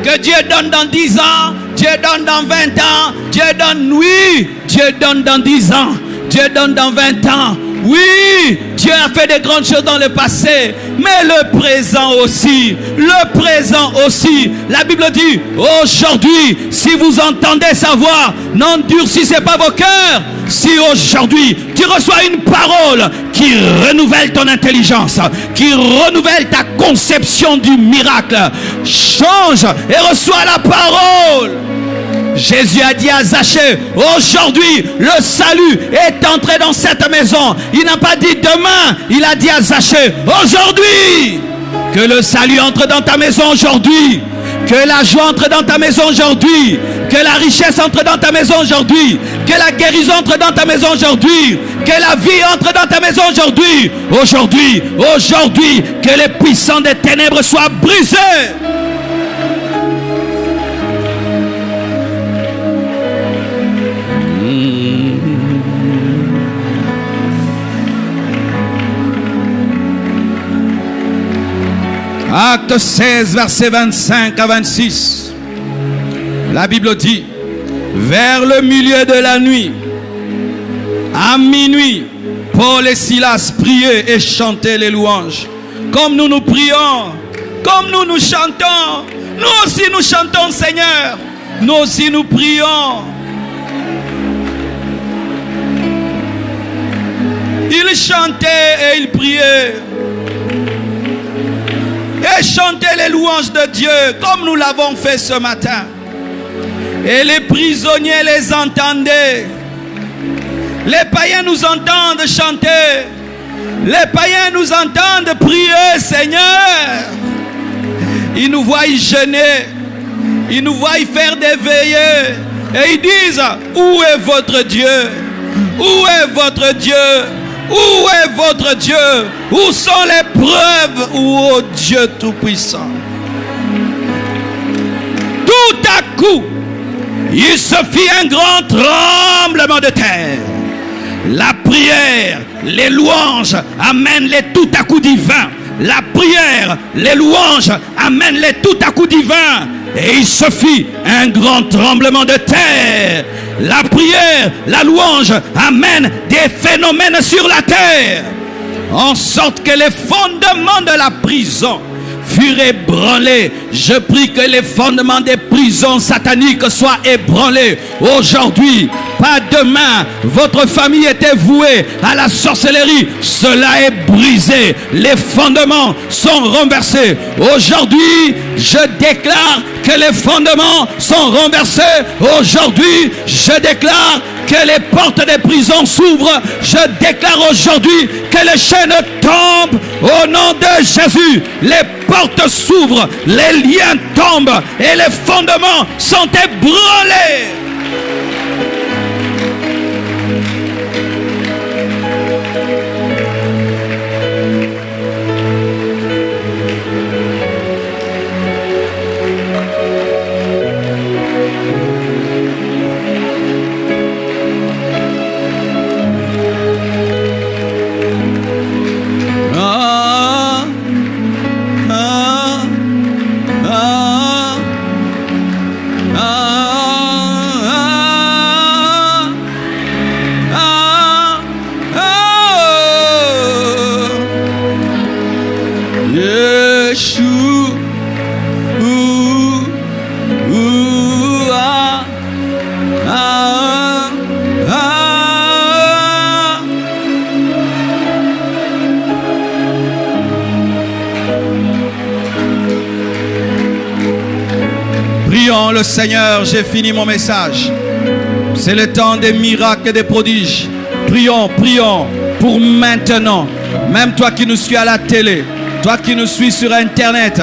Que Dieu donne dans 10 ans, Dieu donne dans 20 ans, Dieu donne, oui, Dieu donne dans 10 ans, Dieu donne dans 20 ans. Oui, Dieu a fait de grandes choses dans le passé, mais le présent aussi, le présent aussi. La Bible dit, aujourd'hui, si vous entendez sa voix, n'endurcissez pas vos cœurs. Si aujourd'hui, tu reçois une parole qui renouvelle ton intelligence, qui renouvelle ta conception du miracle, change et reçois la parole. Jésus a dit à Zachée, aujourd'hui le salut est entré dans cette maison. Il n'a pas dit demain, il a dit à Zachée, aujourd'hui. Que le salut entre dans ta maison aujourd'hui. Que la joie entre dans ta maison aujourd'hui. Que la richesse entre dans ta maison aujourd'hui. Que la guérison entre dans ta maison aujourd'hui. Que la vie entre dans ta maison aujourd'hui. Aujourd'hui, aujourd'hui, que les puissants des ténèbres soient brisés. Acte 16, versets 25 à 26. La Bible dit, vers le milieu de la nuit, à minuit, Paul et Silas priaient et chantaient les louanges. Comme nous nous prions, comme nous nous chantons, nous aussi nous chantons, Seigneur. Nous aussi nous prions. Ils chantaient et ils priaient. Et chantaient les louanges de Dieu comme nous l'avons fait ce matin. Et les prisonniers les entendaient. Les païens nous entendent chanter. Les païens nous entendent prier, Seigneur. Ils nous voient jeûner. Ils nous voient faire des veillées. Et ils disent, où est votre Dieu? Où est votre Dieu? Où est votre Dieu? Où sont les preuves? Ô Dieu Tout-Puissant? Tout à coup, il se fit un grand tremblement de terre. La prière, les louanges amènent les tout à coup divins. La prière, les louanges amènent les tout à coup divins. Et il se fit un grand tremblement de terre. La prière, la louange amène des phénomènes sur la terre. En sorte que les fondements de la prison furent ébranlés. Je prie que les fondements des prisons sataniques soient ébranlés aujourd'hui. Pas demain. Votre famille était vouée à la sorcellerie. Cela est brisé. Les fondements sont renversés. Aujourd'hui, je déclare que les fondements sont renversés. Aujourd'hui, je déclare que les portes des prisons s'ouvrent. Je déclare aujourd'hui que les chaînes tombent au nom de Jésus. Les portes s'ouvrent, les liens tombent et les fondements sont ébranlés. Prions le Seigneur, j'ai fini mon message. C'est le temps des miracles et des prodiges. Prions, prions pour maintenant. Même toi qui nous suis à la télé, toi qui nous suis sur Internet,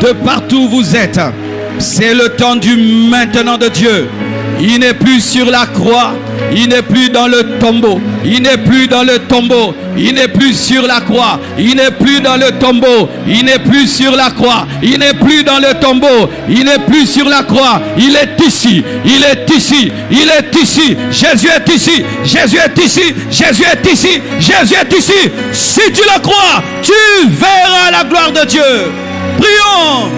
de partout où vous êtes, c'est le temps du maintenant de Dieu. Il n'est plus sur la croix, il n'est plus dans le tombeau, il n'est plus dans le tombeau, il n'est plus sur la croix, il n'est plus dans le tombeau, il n'est plus sur la croix, il n'est plus dans le tombeau, il n'est plus sur la croix, il est ici, il est ici, il est ici, Jésus est ici, Jésus est ici, Jésus est ici, Jésus est ici. Si tu le crois, tu verras la gloire de Dieu. Prions.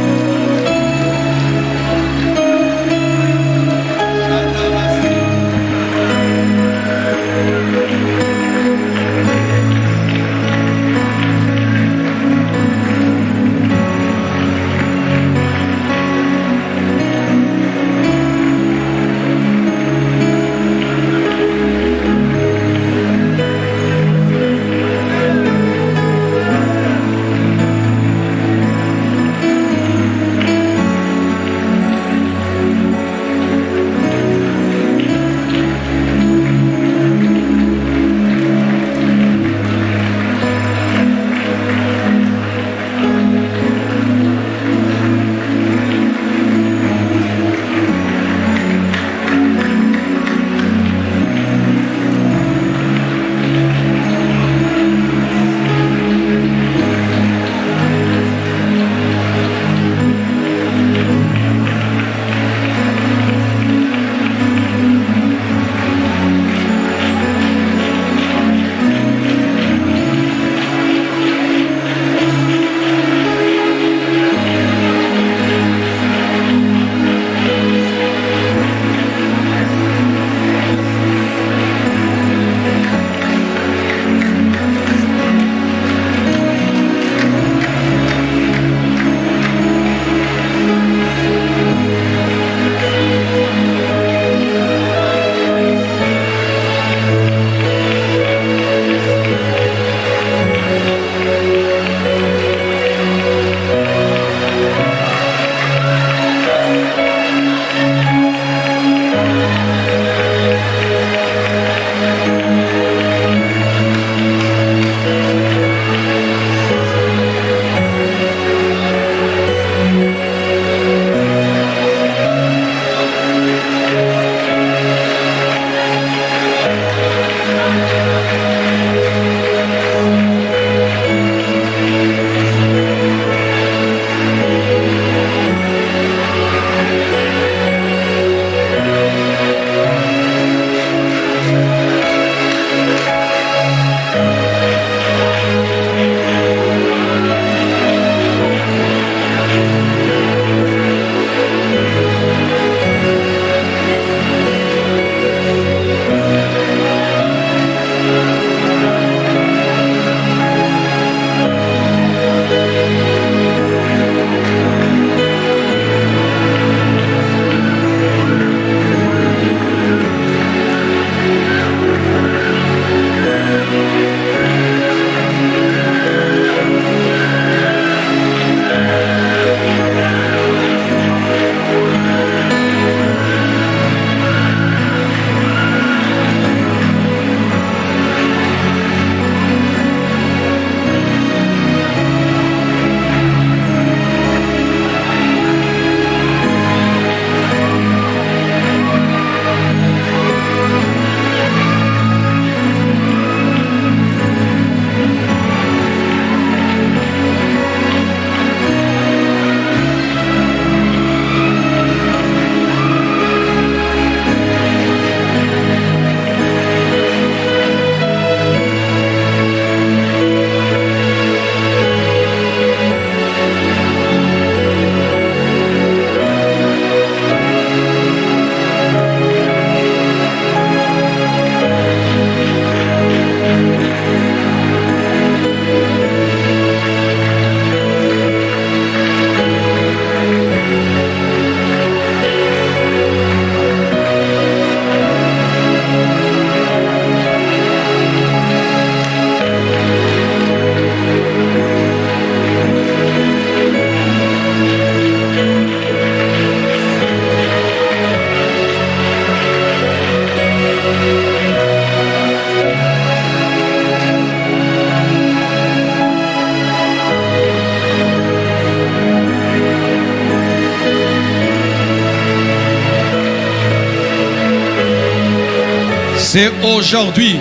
C'est aujourd'hui.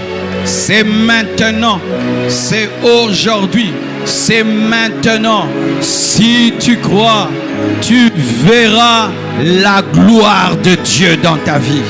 C'est maintenant. C'est aujourd'hui. C'est maintenant. Si tu crois, tu verras la gloire de Dieu dans ta vie.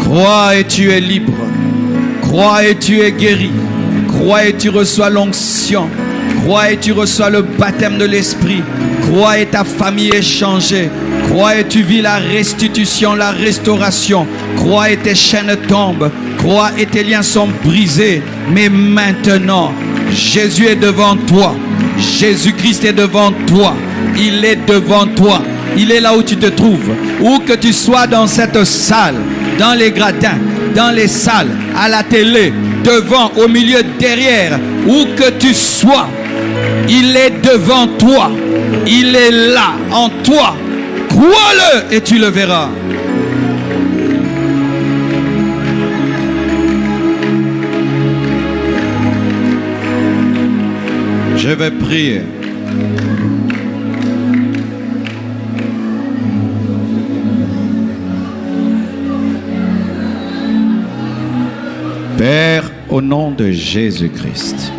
Crois et tu es libre. Crois et tu es guéri. Crois et tu reçois l'onction. Crois et tu reçois le baptême de l'Esprit. Crois et ta famille est changée. Crois et tu vis la restitution, la restauration. Crois et tes chaînes tombent. Crois et tes liens sont brisés. Mais maintenant, Jésus est devant toi. Jésus-Christ est devant toi. Il est devant toi. Il est là où tu te trouves. Où que tu sois dans cette salle, dans les gradins, dans les salles, à la télé, devant, au milieu, derrière, où que tu sois, il est devant toi. Il est là, en toi. Crois-le et tu le verras. Je vais prier. Père, au nom de Jésus-Christ,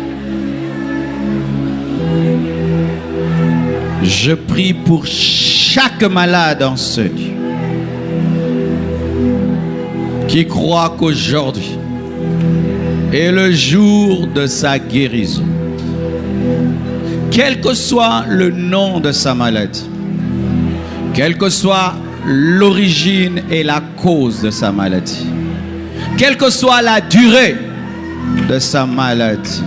je prie pour chaque malade en ce lieu qui croit qu'aujourd'hui est le jour de sa guérison. Quel que soit le nom de sa maladie, quelle que soit l'origine et la cause de sa maladie, quelle que soit la durée de sa maladie,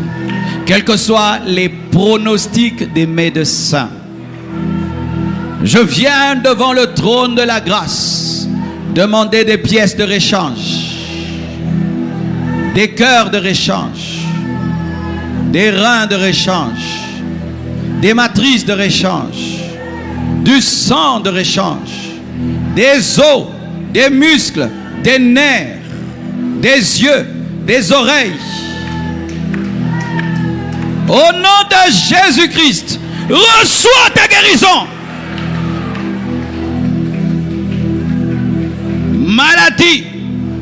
quels que soient les pronostics des médecins, je viens devant le trône de la grâce demander des pièces de réchange, des cœurs de réchange, des reins de réchange, des matrices de réchange, du sang de réchange, des os, des muscles, des nerfs, des yeux, des oreilles. Au nom de Jésus-Christ, reçois ta guérison. Maladie,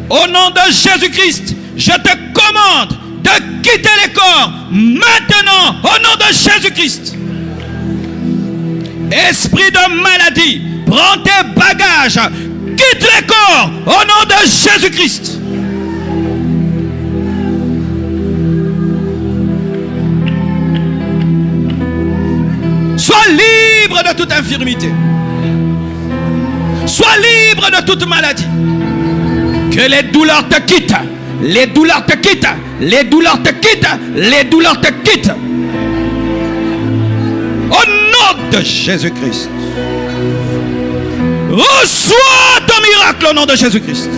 au nom de Jésus-Christ, je te commande de quitter les corps maintenant, au nom de Jésus-Christ. Esprit de maladie, prends tes bagages, quitte les corps, au nom de Jésus-Christ. Sois libre de toute infirmité. Sois libre de toute maladie. Que les douleurs te quittent. Les douleurs te quittent. Les douleurs te quittent. Les douleurs te quittent. Au nom de Jésus-Christ. Reçois ton miracle au nom de Jésus-Christ.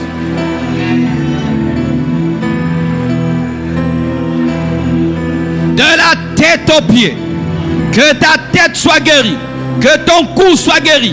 De la tête aux pieds. Que ta tête soit guérie. Que ton cou soit guéri.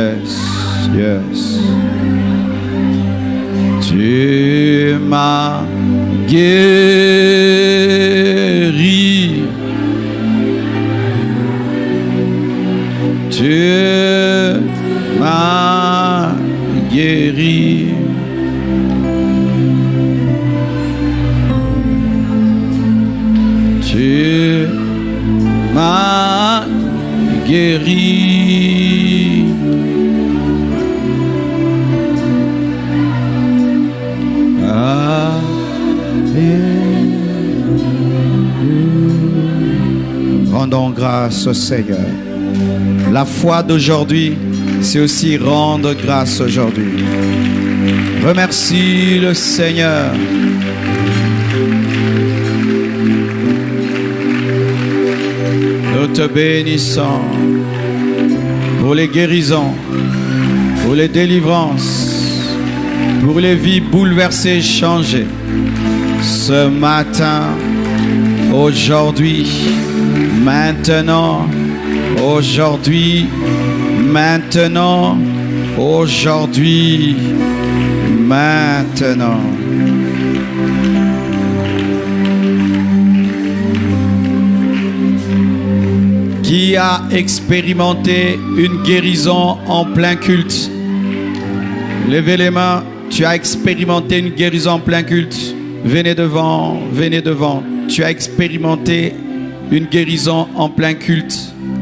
Yes, yes. Tu m'as guéri. Tu m'as guéri. Tu m'as guéri. Rendons grâce au Seigneur. La foi d'aujourd'hui, c'est aussi rendre grâce aujourd'hui. Remercie le Seigneur. Nous te bénissons pour les guérisons, pour les délivrances, pour les vies bouleversées, changées. Ce matin, aujourd'hui, maintenant, aujourd'hui, maintenant, aujourd'hui, maintenant. Qui a expérimenté une guérison en plein culte? Levez les mains. Tu as expérimenté une guérison en plein culte. Venez devant, venez devant. Tu as expérimenté une guérison en plein culte.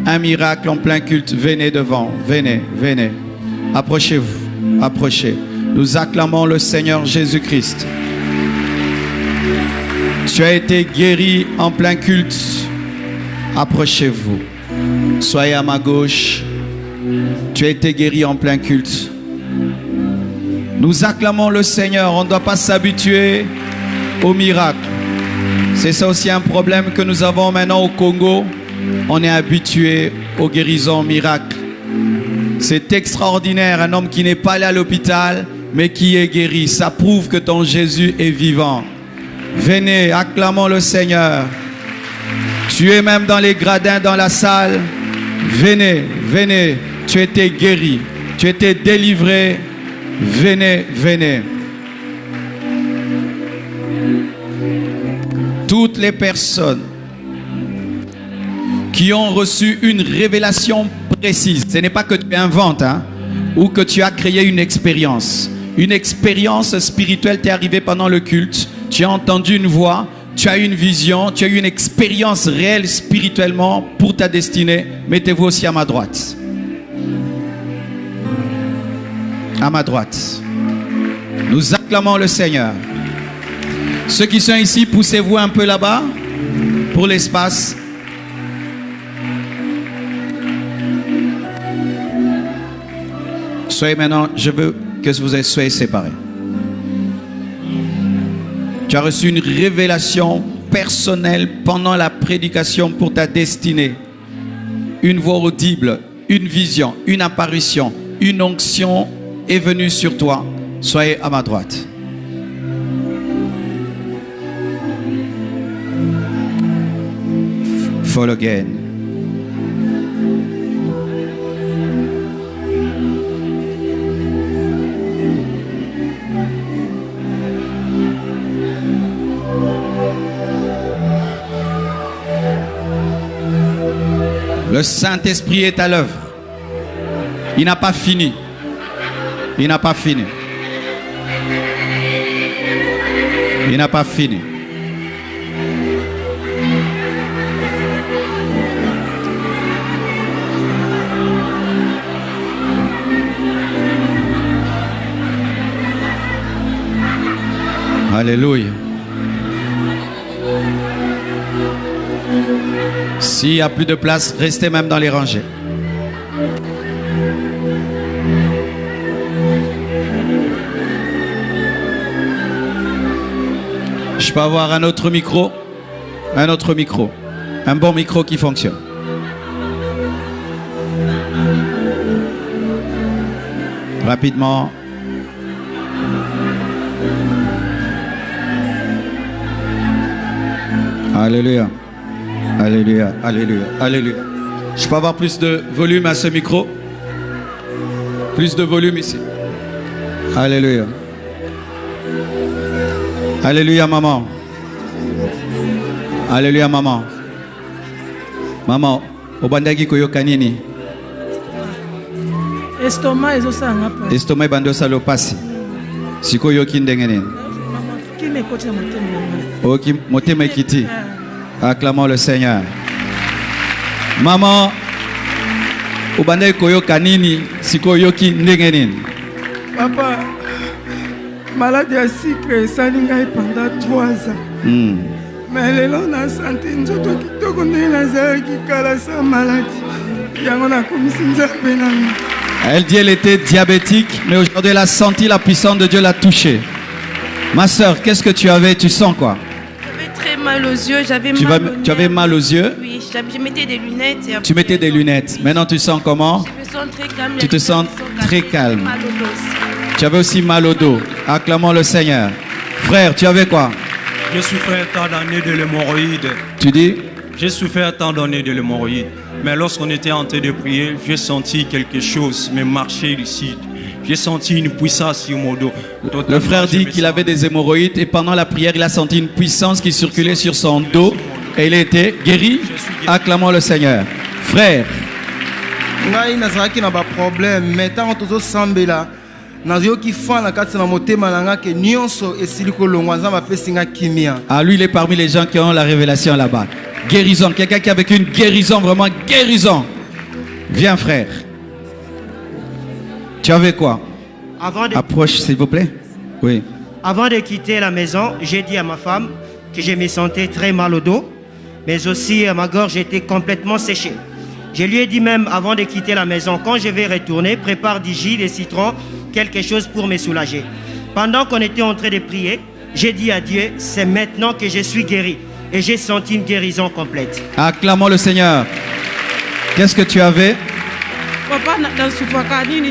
Un miracle en plein culte. Venez devant, venez, venez. Approchez-vous, approchez. Nous acclamons le Seigneur Jésus-Christ. Tu as été guéri en plein culte. Approchez-vous. Soyez à ma gauche. Tu as été guéri en plein culte. Nous acclamons le Seigneur. On ne doit pas s'habituer au miracle. C'est ça aussi un problème que nous avons maintenant au Congo. On est habitué aux guérisons miracles. C'est extraordinaire, un homme qui n'est pas allé à l'hôpital, mais qui est guéri. Ça prouve que ton Jésus est vivant. Venez, acclamons le Seigneur. Tu es même dans les gradins, dans la salle. Venez, venez. Tu as été guéri. Tu as été délivré. Venez, venez. Toutes les personnes qui ont reçu une révélation précise, ce n'est pas que tu inventes, hein, ou que tu as créé une expérience. Une expérience spirituelle t'est arrivée pendant le culte. Tu as entendu une voix, tu as eu une vision, tu as eu une expérience réelle spirituellement pour ta destinée. Mettez-vous aussi à ma droite. À ma droite. Nous acclamons le Seigneur. Ceux qui sont ici, poussez-vous un peu là-bas pour l'espace. Soyez maintenant, je veux que vous soyez séparés. Tu as reçu une révélation personnelle pendant la prédication pour ta destinée. Une voix audible, une vision, une apparition, une onction est venue sur toi. Soyez à ma droite. Fall again. Le Saint-Esprit est à l'œuvre. Il n'a pas fini. Il n'a pas fini. Il n'a pas fini. Alléluia. S'il n'y a plus de place, restez même dans les rangées. Je peux avoir un autre micro? Un autre micro. Un bon micro qui fonctionne. Rapidement. Alléluia. Alléluia. Alléluia. Alléluia. Je peux avoir plus de volume à ce micro? Plus de volume ici. Alléluia. Alléluia, maman. Alléluia, maman. Maman, obandaki koyoka nini? Estomac ezosanga pa. Estomac bando salo pasi. Sikoyoki ndenge nini? Kine koti na motema. Oki motema ekiti. Acclamons le Seigneur. Maman, obandaki koyoka nini? Sikoyoki ndenge nini? Papa, maladie ya sucre esali ngai pendant 3 ans. Mais lelo na santé nzoto kitoko ndenge nazalaki kala sa maladie. Yango nakomisi nzambe nanga. Elle dit qu'elle était diabétique, mais aujourd'hui elle a senti la puissance de Dieu l'a touchée. Ma soeur, qu'est-ce que tu avais? Tu sens quoi? J'avais très mal aux yeux, Tu avais mal aux yeux? Oui, je mettais des lunettes. Tu mettais des lunettes. Maintenant tu sens comment? Je me sens très calme. Tu te sens très calme. Mal au dos aussi. Tu avais aussi mal au dos. Acclamons le Seigneur. Frère, tu avais quoi? J'ai souffert tant d'années de l'hémorroïde. Tu dis? J'ai souffert tant d'années de l'hémorroïde. Mais lorsqu'on était en train de prier, j'ai senti quelque chose me marcher ici. J'ai senti une puissance sur mon dos. Le frère dit qu'il avait des hémorroïdes et pendant la prière, il a senti une puissance qui circulait sur son dos et il était guéri. Acclamons le Seigneur. Frère. Ngai nazalaki na ba problème mais tant tozo sambela nazoki fa na kati na motema nanga ke nyonso esili kolongwa nzamba pesinga kimia. Ah, lui il est parmi les gens qui ont la révélation là-bas. Guérison, quelqu'un qui a vécu une guérison, vraiment guérison. Viens frère. Tu avais quoi? Approche s'il vous plaît. Oui. Avant de quitter la maison, j'ai dit à ma femme que je me sentais très mal au dos, mais aussi ma gorge était complètement séchée. Je lui ai dit même avant de quitter la maison, quand je vais retourner, prépare du jus, des citrons, quelque chose pour me soulager. Pendant qu'on était en train de prier, j'ai dit à Dieu, c'est maintenant que je suis guéri. Et j'ai senti une guérison complète. Acclamons le Seigneur. Qu'est-ce que tu avais? Papa, dans soufaka nini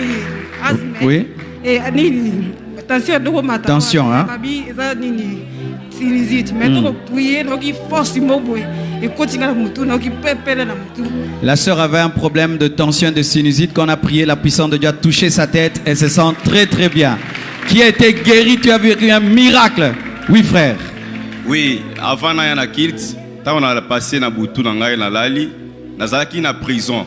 asthme. Oui. Et nini tension de mata. Tension, hein? Babi eza nini sinusite. Mais donc prier donc il force mobwe et continue na mutu donc il pepele na mutu. La sœur avait un problème de tension de sinusite. Quand on a prié, la puissance de Dieu a touché sa tête. Elle se sent très très bien. Qui a été guéri? Tu as vécu un miracle. Oui frère. Oui, avant na yana kilt, tant on a passé na butu na ngai na lali, nazalaki na prison.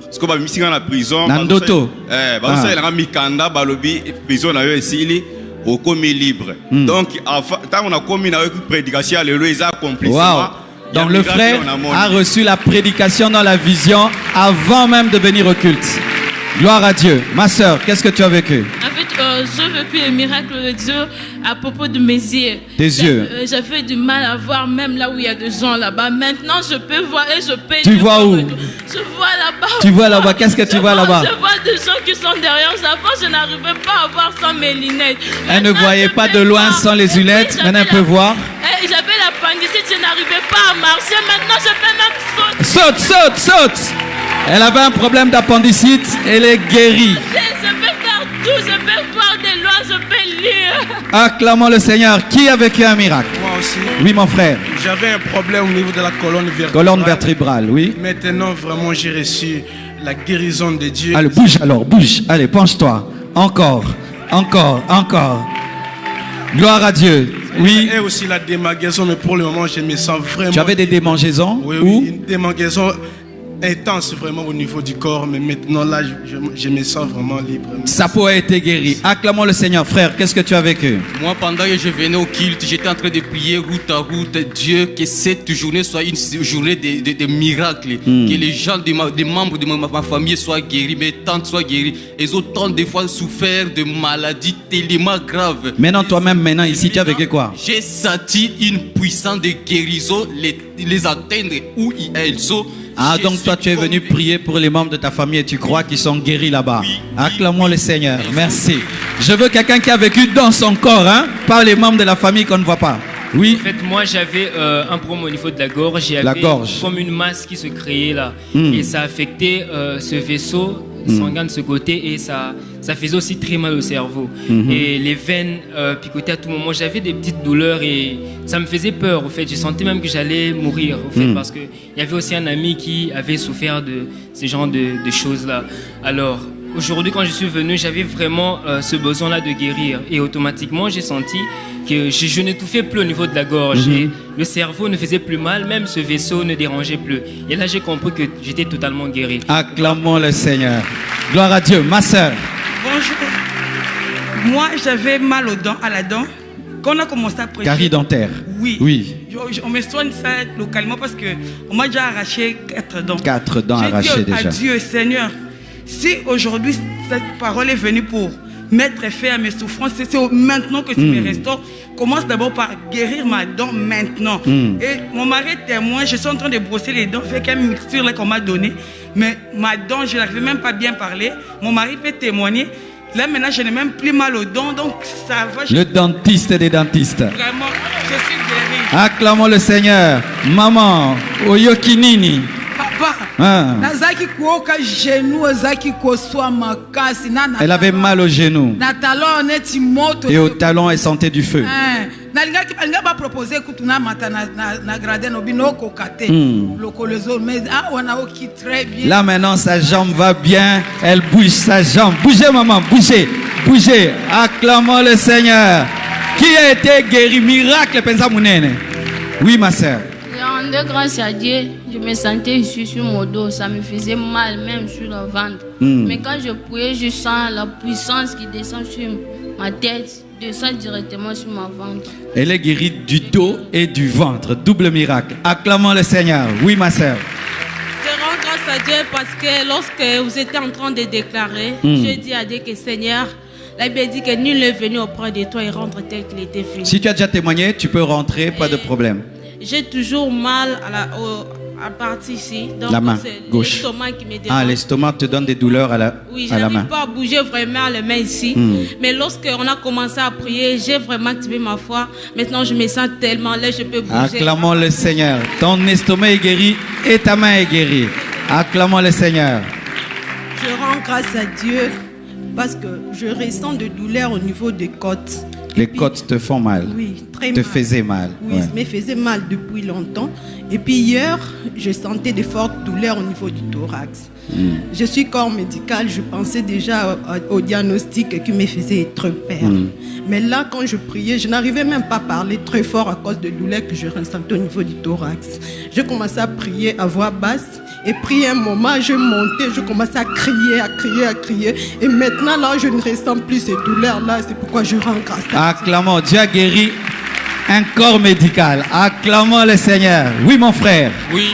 Parce que ba misinga na prison, Nandoto. Ba ça na mikanda balobi prison na yo esili okomi libre. Donc tant on a commis na prédication lelo ils accomplissement. Wow. Donc le frère a reçu la prédication dans la vision avant même de venir au culte. Gloire à Dieu. Ma soeur, qu'est-ce que tu as vécu? En fait, j'ai vécu un miracle de Dieu à propos de mes yeux. Tes yeux. J'avais du mal à voir même là où il y a des gens là-bas. Maintenant, je peux voir et je peux... Tu vois où? Je vois là-bas. Tu vois là-bas. Qu'est-ce que tu vois là-bas? Je vois des gens qui sont derrière. Avant, je n'arrivais pas à voir sans mes lunettes. Elle ne voyait pas de loin sans les lunettes. Maintenant, elle peut voir. J'avais l'appendicite, je n'arrivais pas à marcher. Maintenant, je peux même Saute, sauter. saute, saute. Elle avait un problème d'appendicite, elle est guérie. Je peux faire tout, je peux voir des lois, je peux lire. Acclamons le Seigneur. Qui a vécu un miracle? Moi aussi. Oui, mon frère. J'avais un problème au niveau de la colonne vertébrale. Colonne vertébrale, oui. Maintenant, vraiment, j'ai reçu la guérison de Dieu. Allez, bouge alors, bouge. Allez, penche-toi. Encore, encore, encore. Gloire à Dieu. Oui. Et aussi la démangeaison, mais pour le moment, je me sens vraiment... Tu avais des démangeaisons? Oui, Où? une démangeaison intense vraiment au niveau du corps, mais maintenant là, je me sens vraiment libre. Sa peau a été guérie. Acclamons le Seigneur. Frère, qu'est-ce que tu as vécu? Moi, pendant que je venais au culte, j'étais en train de prier route à route. Dieu, que cette journée soit une journée de miracles. Que les gens, des membres de ma famille soient guéris, mes tantes soient guéries. Ils ont tant de fois souffert de maladies tellement graves. Maintenant, toi-même, maintenant, ici, tu as vécu quoi? J'ai senti une puissance de guérison les atteindre où elles sont. Ah, donc toi, tu es venu prier pour les membres de ta famille et tu crois qu'ils sont guéris là-bas. Oui, acclamons le Seigneur. Merci. Je veux quelqu'un qui a vécu dans son corps, hein, pas les membres de la famille qu'on ne voit pas. Oui. En fait, moi, j'avais un problème au niveau de la gorge. Il y avait comme une masse qui se créait là. Et ça affectait ce vaisseau sanguin de ce côté et ça faisait aussi très mal au cerveau. Et les veines picotaient à tout moment. J'avais des petites douleurs et ça me faisait peur. En fait, je sentais même que j'allais mourir. En fait, parce qu'il y avait aussi un ami qui avait souffert de ce genre de choses là. Alors, aujourd'hui, quand je suis venu, j'avais vraiment ce besoin-là de guérir. Et automatiquement, j'ai senti que je n'étouffais plus au niveau de la gorge. Et le cerveau ne faisait plus mal, même ce vaisseau ne dérangeait plus. Et là, j'ai compris que j'étais totalement guéri. Acclamons le Seigneur. Gloire à Dieu. Ma sœur. Bonjour. Moi, j'avais mal aux dents, à la dent. Quand on a commencé à prêcher... Carie dentaire. Oui. On me soigne ça localement parce qu'on m'a déjà arraché 4 dents. 4 dents arrachées déjà. J'ai dit à Dieu, Seigneur, si aujourd'hui cette parole est venue pour mettre fin à mes souffrances, c'est maintenant que tu me restaures. Commence d'abord par guérir ma dent maintenant. Et mon mari est témoin, je suis en train de brosser les dents avec une mixture là qu'on m'a donnée. Mais ma dent, je n'arrivais même pas bien parler. Mon mari peut témoigner. Là maintenant, je n'ai même plus mal aux dents, donc ça va. Le dentiste des dentistes. Vraiment, je suis guéri. Acclamons le Seigneur. Maman, Oyokinini. Papa, nazaki kuoka genou, nazaki koswa makasi na. Elle avait mal au genou. Na talon neti moto. Et au talon, elle sentait du feu. Nalingaki ba proposer kutuna mata na grade no binoko kate. Lokolezo mais wana oki très bien. Là maintenant, sa jambe va bien. Elle bouge sa jambe. Bougez maman, bougez. Bougez. Acclamons le Seigneur. Qui a été guéri? Miracle, pensa mounene. Oui ma sœur. Rendez grâce à Dieu, je me sentais ici sur mon dos, ça me faisait mal même sur le ventre. Mais quand je priais, je sens la puissance qui descend sur ma tête, descend directement sur ma ventre. Elle est guérie du dos et du ventre, double miracle. Acclamons le Seigneur. Oui ma sœur. Je rends grâce à Dieu parce que lorsque vous étiez en train de déclarer, je dis à Dieu que Seigneur, la Bible dit que nul n'est venu auprès de toi et rentre tel qu'il était venu. Si tu as déjà témoigné, tu peux rentrer, pas de problème. J'ai toujours mal à partir ici. Donc la main gauche. L'estomac qui me dérange. Ah, l'estomac te donne des douleurs à la main. Oui, je n'arrive pas à bouger vraiment les mains ici. Mais lorsqu'on a commencé à prier, j'ai vraiment activé ma foi. Maintenant, je me sens tellement là, je peux bouger. Acclamons le Seigneur. Ton estomac est guéri et ta main est guérie. Acclamons le Seigneur. Je rends grâce à Dieu parce que je ressens de douleurs au niveau des côtes. Les côtes te font mal. Oui, très mal. Te faisaient mal. Oui, ça me faisait mal depuis longtemps. Et puis hier, je sentais de fortes douleurs au niveau du thorax. Je suis corps médical, je pensais déjà au diagnostic qui me faisait être peur. Mais là, quand je priais, je n'arrivais même pas à parler très fort à cause de douleurs que je ressentais au niveau du thorax. Je commençais à prier à voix basse. Et puis un moment, je montais, je commençais à crier. Et maintenant, là, je ne ressens plus ces douleurs-là. C'est pourquoi je rends grâce à Dieu. Acclamons, Dieu a guéri un corps médical. Acclamons le Seigneur. Oui, mon frère. Oui,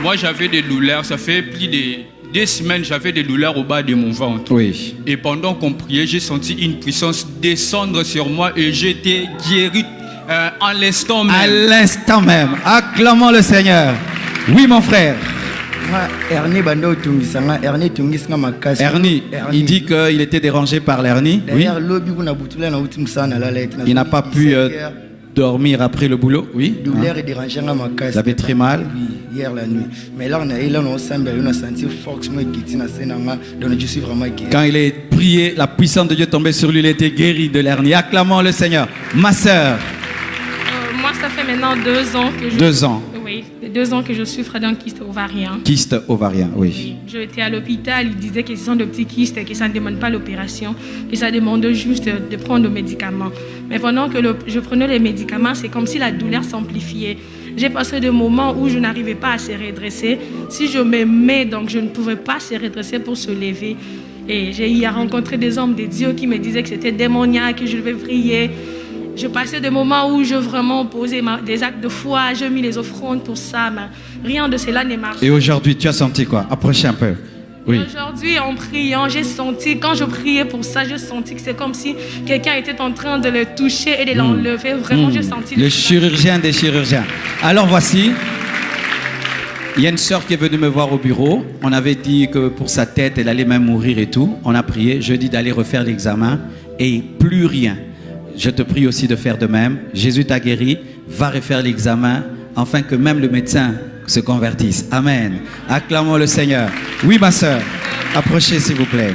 moi j'avais des douleurs. Ça fait plus de 2 semaines, j'avais des douleurs au bas de mon ventre. Oui. Et pendant qu'on priait, j'ai senti une puissance descendre sur moi et j'étais guéri à l'instant même. À l'instant même. Acclamons le Seigneur. Oui, mon frère. Ernie, il dit qu'il était dérangé par l'hernie. Oui. Il n'a pas pu dormir après le boulot. Oui. Douleur et dérangé à ma casse. Il avait très mal. Hier la nuit. Mais là, on a senti force donc je suis vraiment guéri. Quand il est prié, la puissance de Dieu tombait sur lui. Il était guéri de l'hernie. Acclamons le Seigneur. Ma sœur. Moi, ça fait maintenant 2 ans que je... 2 ans. Oui, 2 ans que je souffre d'un kyste ovarien. Kyste ovarien, oui. J'étais à l'hôpital, ils disaient que ce sont de petits kystes et que ça ne demande pas l'opération, que ça demande juste de prendre des médicaments. Mais pendant que je prenais les médicaments, c'est comme si la douleur s'amplifiait. J'ai passé des moments où je n'arrivais pas à se redresser. Si je me mets, donc je ne pouvais pas se redresser pour se lever. Et j'ai eu à rencontrer des hommes de Dieu qui me disaient que c'était démoniaque, que je devais prier. Je passais des moments où je vraiment posais des actes de foi, je mis les offrandes pour ça, mais rien de cela n'est marché. Et aujourd'hui, tu as senti quoi? Approchez un peu. Oui. Aujourd'hui, en priant, j'ai senti, quand je priais pour ça, j'ai senti que c'est comme si quelqu'un était en train de le toucher et de l'enlever. Vraiment, j'ai senti... Le chirurgien des chirurgiens. Alors voici, il y a une sœur qui est venue me voir au bureau. On avait dit que pour sa tête, elle allait même mourir et tout. On a prié, je dis d'aller refaire l'examen et plus rien. Je te prie aussi de faire de même. Jésus t'a guéri, va refaire l'examen, afin que même le médecin se convertisse. Amen. Acclamons le Seigneur. Oui, ma soeur, approchez s'il vous plaît.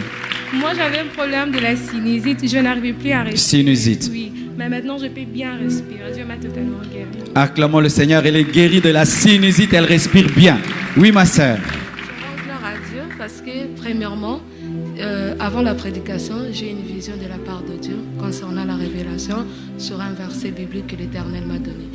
Moi, j'avais un problème de la sinusite. Je n'arrivais plus à respirer. Sinusite. Oui, mais maintenant, je peux bien respirer. Dieu m'a totalement guéri. Acclamons le Seigneur. Elle est guérie de la sinusite. Elle respire bien. Oui, ma soeur. Je rends gloire à Dieu parce que, premièrement, avant la prédication, j'ai une vision de la part de Dieu concernant la révélation sur un verset biblique que l'Éternel m'a donné.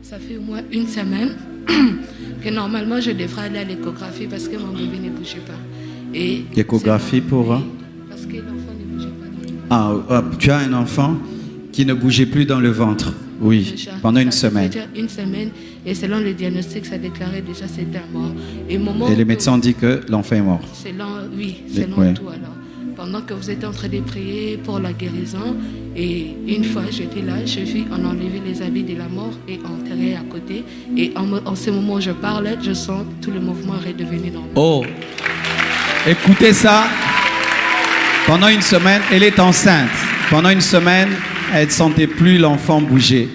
Ça fait au moins une semaine que normalement je devrais aller à l'échographie parce que mon bébé ne bougeait pas. Et l'échographie pour parce que l'enfant ne bougeait pas dans le ventre. Tu as un enfant qui ne bougeait plus dans le ventre. Oui, Déjà, pendant une ça fait semaine. déjà une semaine et selon le diagnostic, ça déclarait déjà c'était mort. Et les médecins ont dit que l'enfant est mort. Selon tout alors. Pendant que vous êtes en train de prier pour la guérison, et une fois j'étais là, je vis, on a enlevé les habits de la mort et enterré à côté. Et en ce moment où je parle, je sens tout le mouvement redevenu normal. Oh, écoutez ça. Pendant une semaine, elle est enceinte. Pendant une semaine, elle ne sentait plus l'enfant bouger.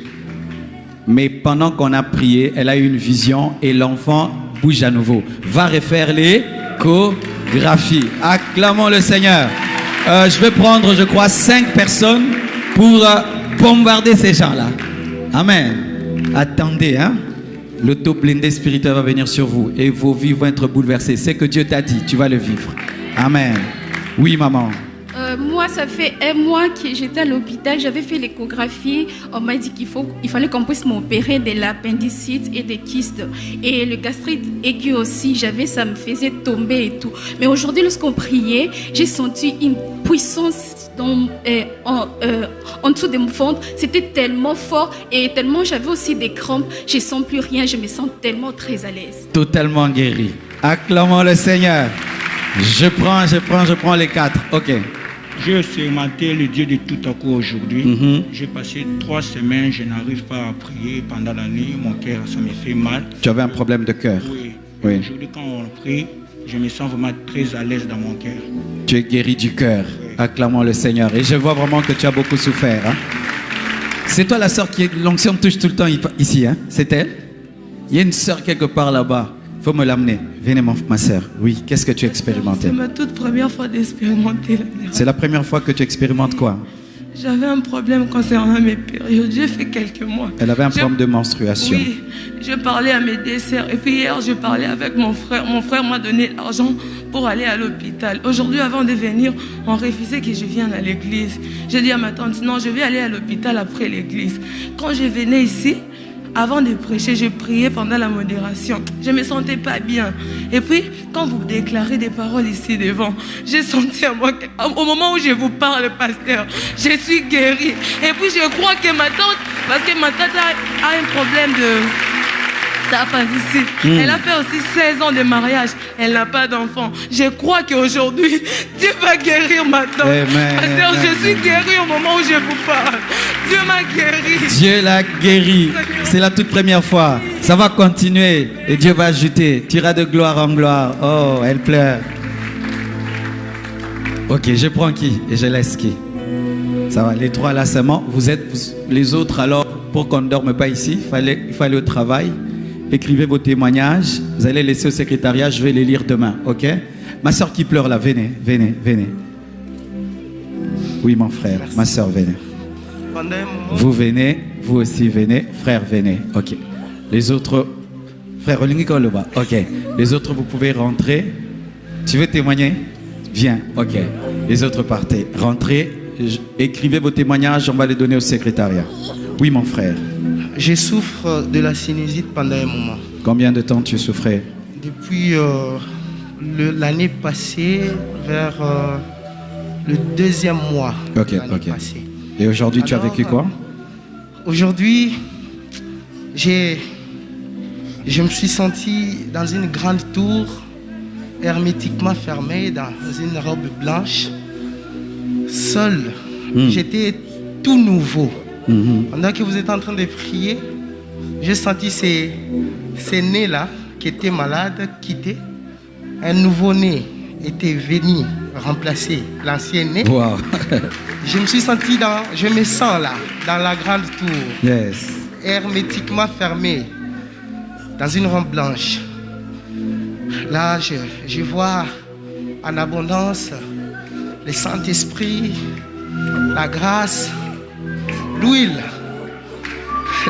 Mais pendant qu'on a prié, elle a eu une vision et l'enfant bouge à nouveau. Va refaire l'échographie. Acclamons le Seigneur. Je vais prendre, je crois, 5 personnes pour bombarder ces gens-là. Amen. Attendez, hein. L'auto blindé spirituel va venir sur vous et vos vies vont être bouleversées. C'est que Dieu t'a dit, tu vas le vivre. Amen. Oui, maman. Moi, ça fait un mois que j'étais à l'hôpital, j'avais fait l'échographie. On m'a dit qu'il fallait qu'on puisse m'opérer de l'appendicite et des kystes. Et le gastrite aigu aussi, ça me faisait tomber et tout. Mais aujourd'hui, lorsqu'on priait, j'ai senti une puissance en dessous de mon ventre. C'était tellement fort et tellement j'avais aussi des crampes. Je ne sens plus rien, je me sens tellement très à l'aise. Totalement guéri. Acclamons le Seigneur. Je prends les 4. Ok. J'ai expérimenté le Dieu de tout à coup aujourd'hui. J'ai passé 3 semaines, je n'arrive pas à prier pendant la nuit. Mon cœur, ça me fait mal. Tu avais un problème de cœur? Oui. Oui. Aujourd'hui, quand on prie, je me sens vraiment très à l'aise dans mon cœur. Tu es guéri du cœur. Oui. Acclamons le Seigneur. Et je vois vraiment que tu as beaucoup souffert. Hein? C'est toi la sœur qui l'onction touche tout le temps ici. Hein? C'est elle? Il y a une sœur quelque part là-bas. Il faut me l'amener. Venez, ma sœur. Oui, qu'est-ce que tu as expérimenté? C'est ma toute première fois d'expérimenter la miracle. C'est la première fois que tu expérimentes quoi? J'avais un problème concernant mes périodes. J'ai fait quelques mois. Elle avait un problème de menstruation. Oui, je parlais à mes desserts. Et puis hier, je parlais avec mon frère. Mon frère m'a donné l'argent pour aller à l'hôpital. Aujourd'hui, avant de venir, on refusait que je vienne à l'église. J'ai dit à ma tante, non, je vais aller à l'hôpital après l'église. Quand je venais ici, avant de prêcher, je priais pendant la modération. Je ne me sentais pas bien. Et puis, quand vous déclarez des paroles ici devant, j'ai senti à moi, au moment où je vous parle, pasteur, je suis guérie. Et puis, je crois que ma tante, parce que ma tante a un problème d'appendicite. Elle a fait aussi 16 ans de mariage. Elle n'a pas d'enfant. Je crois qu'aujourd'hui, Dieu va guérir ma tante. Pasteur, je suis guérie au moment où je vous parle. Dieu m'a guéri. Dieu l'a guéri. C'est la toute première fois. Ça va continuer. Et Dieu va ajouter. Tu iras de gloire en gloire. Oh, elle pleure. Ok, je prends qui et je laisse qui? Ça va, les 3 là seulement. Vous êtes les autres alors, pour qu'on ne dorme pas ici, il faut aller au travail. Écrivez vos témoignages. Vous allez laisser au secrétariat. Je vais les lire demain. Ok? Ma soeur qui pleure là, venez. Oui, mon frère. Merci. Ma soeur, venez. Vous venez. Vous aussi venez. Frère, venez. Ok. Les autres. Frère, ok. Les autres, vous pouvez rentrer. Tu veux témoigner? Viens. Ok. Les autres, partez. Rentrez. Écrivez vos témoignages. On va les donner au secrétariat. Oui, mon frère. Je souffre de la sinusite pendant un moment. Combien de temps tu souffrais? Depuis l'année passée, vers le 2e mois. Ok. Et aujourd'hui, tu as vécu quoi? Aujourd'hui, j'ai Je me suis senti dans une grande tour, hermétiquement fermée, dans une robe blanche, seul. J'étais tout nouveau. Pendant que vous êtes en train de prier, j'ai senti ces nez-là qui étaient malades quitter. Un nouveau-né était venu remplacer l'ancien nez. Wow. Je me sens là, dans la grande tour, hermétiquement fermée, dans une robe blanche. Là, je vois en abondance le Saint-Esprit, la grâce, l'huile,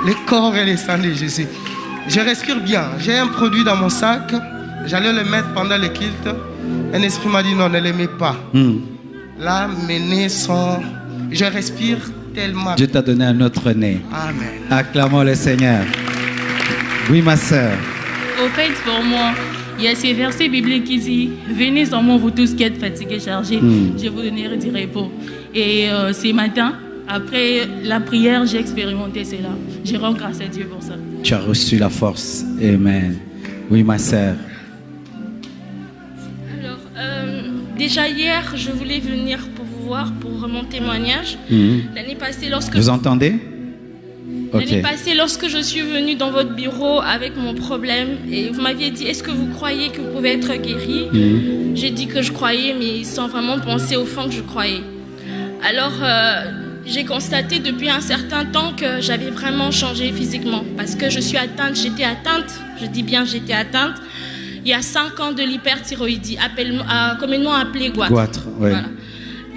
le corps et le sang de Jésus. Je respire bien. J'ai un produit dans mon sac. J'allais le mettre pendant le culte. Un esprit m'a dit non, ne le mets pas. Là, mes nez sont... Je respire tellement. Dieu t'a donné un autre nez. Amen. Acclamons le Seigneur. Oui, ma sœur. Au fait, pour moi, il y a ces versets bibliques qui disent « Venez en moi, vous tous qui êtes fatigués, chargés, je vous donnerai du repos. » Et ce matin, après la prière, j'ai expérimenté cela. Je rends grâce à Dieu pour ça. Tu as reçu la force. Amen. Oui, ma sœur. Alors, déjà hier, je voulais venir pour vous voir, pour mon témoignage. L'année passée, lorsque... Vous entendez? L'année passée, lorsque je suis venue dans votre bureau avec mon problème, et vous m'aviez dit, est-ce que vous croyez que vous pouvez être guéri? J'ai dit que je croyais, mais sans vraiment penser au fond que je croyais. Alors, j'ai constaté depuis un certain temps que j'avais vraiment changé physiquement, parce que je suis atteinte, j'étais atteinte, je dis bien j'étais atteinte, il y a 5 ans de l'hyperthyroïdie, communément appelée goitre. Voilà.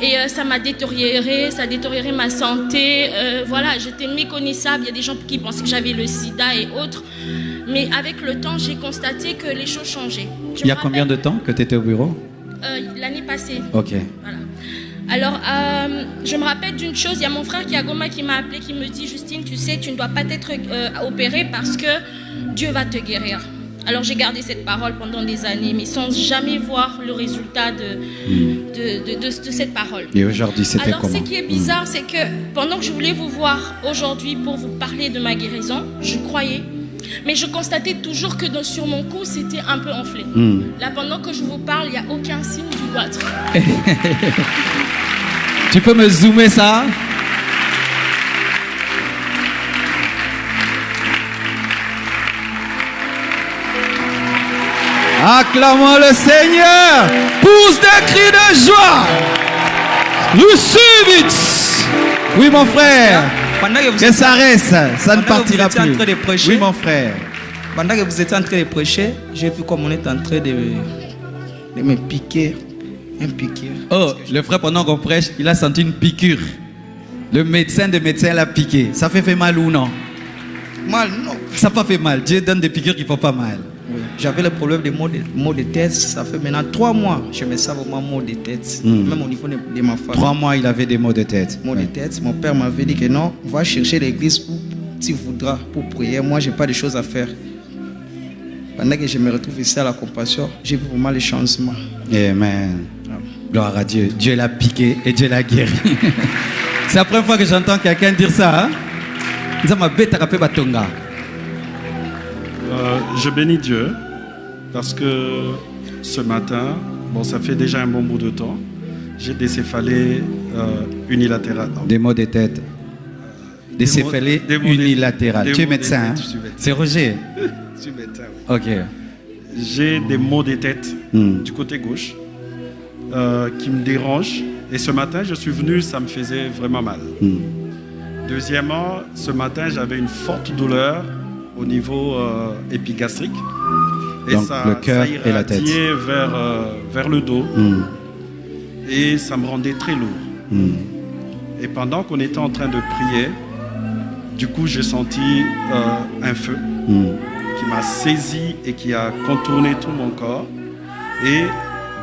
Et ça m'a détérioré, ça a détérioré ma santé. Voilà, j'étais méconnaissable. Il y a des gens qui pensaient que j'avais le sida et autres. Mais avec le temps, j'ai constaté que les choses changeaient. Il y a combien de temps que tu étais au bureau? L'année passée. Ok. Voilà. Alors, je me rappelle d'une chose. Il y a mon frère qui est à Goma qui m'a appelé, qui me dit, Justine, tu sais, tu ne dois pas être opérée parce que Dieu va te guérir. Alors j'ai gardé cette parole pendant des années, mais sans jamais voir le résultat de cette parole. Et aujourd'hui, c'était comment? Alors ce qui est bizarre, c'est que pendant que je voulais vous voir aujourd'hui pour vous parler de ma guérison, je croyais, mais je constatais toujours que sur mon cou, c'était un peu enflé. Là, pendant que je vous parle, il n'y a aucun signe du goitre. Tu peux me zoomer ça? Acclamons le Seigneur. Pousse des cris de joie. Receive it. Oui, mon frère. Que ça reste, ça ne partira plus. Oui, mon frère. Pendant que vous étiez en train de prêcher, j'ai vu comme on est en train de me piquer. Un piqûre. Oh, le frère, pendant qu'on prêche, il a senti une piqûre. Le médecin l'a piqué. Ça fait mal ou non? Mal, non. Ça n'a pas fait mal. Dieu donne des piqûres qui ne font pas mal. Oui. J'avais le problème des maux de tête. Ça fait maintenant 3 mois. Je me sens vraiment maux de tête. Même au niveau de ma famille. 3 mois, il avait des maux de tête. Maux de tête. Mon père m'avait dit que non, va chercher l'église où tu voudras pour prier. Moi, je n'ai pas de choses à faire. Pendant que je me retrouve ici à la compassion, j'ai vu vraiment les changements. Amen. Gloire à Dieu. Dieu l'a piqué et Dieu l'a guéri. C'est la première fois que j'entends quelqu'un dire ça. Hein? Je bénis Dieu parce que ce matin, bon, ça fait déjà un bon bout de temps, j'ai des céphalées unilatérales. Des maux de tête. Des céphalées unilatérales. Tu es médecin, hein? C'est Roger. Je suis médecin. Ok. J'ai des maux de tête du côté gauche qui me dérangent. Et ce matin, je suis venu, ça me faisait vraiment mal. Deuxièmement, ce matin, j'avais une forte douleur au niveau épigastrique. Et donc, ça, le cœur et la tête. Vers le dos. Et ça me rendait très lourd. Et pendant qu'on était en train de prier, du coup, j'ai senti un feu qui m'a saisi et qui a contourné tout mon corps. Et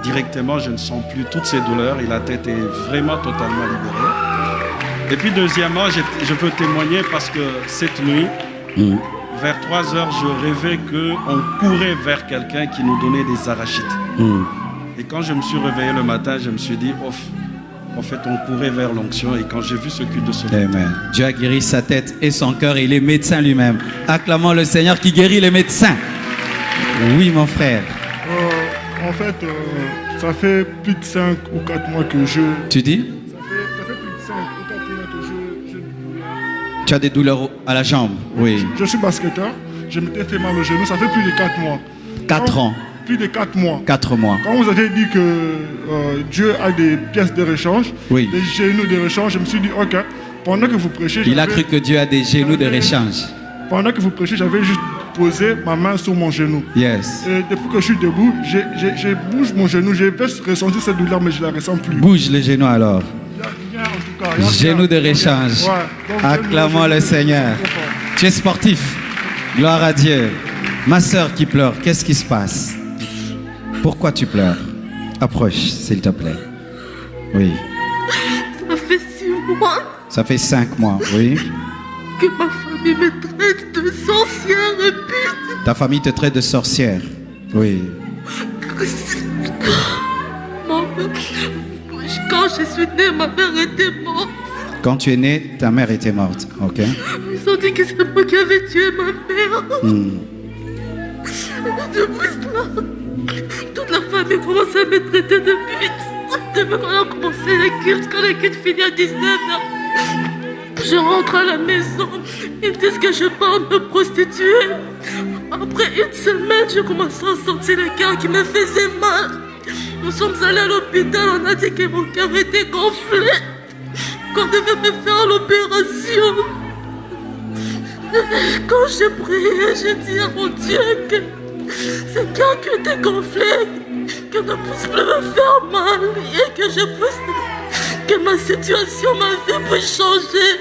directement, je ne sens plus toutes ces douleurs et la tête est vraiment totalement libérée. Et puis deuxièmement, je peux témoigner parce que cette nuit, vers 3 heures, je rêvais qu'on courait vers quelqu'un qui nous donnait des arachides. Et quand je me suis réveillé le matin, je me suis dit, off, en fait, on courait vers l'onction. Et quand j'ai vu ce culte de ce matin... Amen. Dieu a guéri sa tête et son cœur. Et il est médecin lui-même. Acclamons le Seigneur qui guérit les médecins. Oui, mon frère. En fait, ça fait plus de 5 ou 4 mois que je... Tu dis? Ça fait plus de 5 ou 4 mois que je... Tu as des douleurs à la jambe? Oui. Je suis basketteur. Je m'étais fait mal au genou. Ça fait plus de 4 mois. 4 ans? Plus de 4 mois. 4 mois. Quand vous avez dit que Dieu a des pièces de rechange, oui, des genoux de rechange, je me suis dit, ok, pendant que vous prêchez... Il a cru que Dieu a des genoux de rechange. Pendant que vous prêchez, j'avais juste posé ma main sur mon genou. Yes. Et depuis que je suis debout, je bouge mon genou. J'ai ressenti cette douleur, mais je ne la ressens plus. Bouge les genoux alors. Il y a rien, en tout cas. Genoux de rechange. Ouais. Acclamons le Seigneur. Tu es sportif. Gloire à Dieu. Ma sœur qui pleure, qu'est-ce qui se passe? Pourquoi tu pleures? Approche, s'il te plaît. Oui. Ça fait 6 mois. Ça fait 5 mois, oui. Que ma famille me traite de sorcière et puis... Ta famille te traite de sorcière? Oui. Quand je suis née, ma mère était morte. Quand tu es née, ta mère était morte, ok? Ils ont dit que c'est moi qui avais tué ma mère. Depuis cela, toute la famille commence à me traiter de pute. Depuis qu'on a commencé les cultes, quand les cultes finissent à 19h, je rentre à la maison. Ils disent que je pars me prostituer. Après 1 semaine, je commence à sentir le cœur qui me faisait mal. Nous sommes allés à l'hôpital, on a dit que mon cœur était gonflé, qu'on devait me faire l'opération. Quand j'ai prié, j'ai dit à mon Dieu que ce cœur qui était gonflé, que ne puisse plus me faire mal et que je puisse, que ma situation, ma vie puisse changer.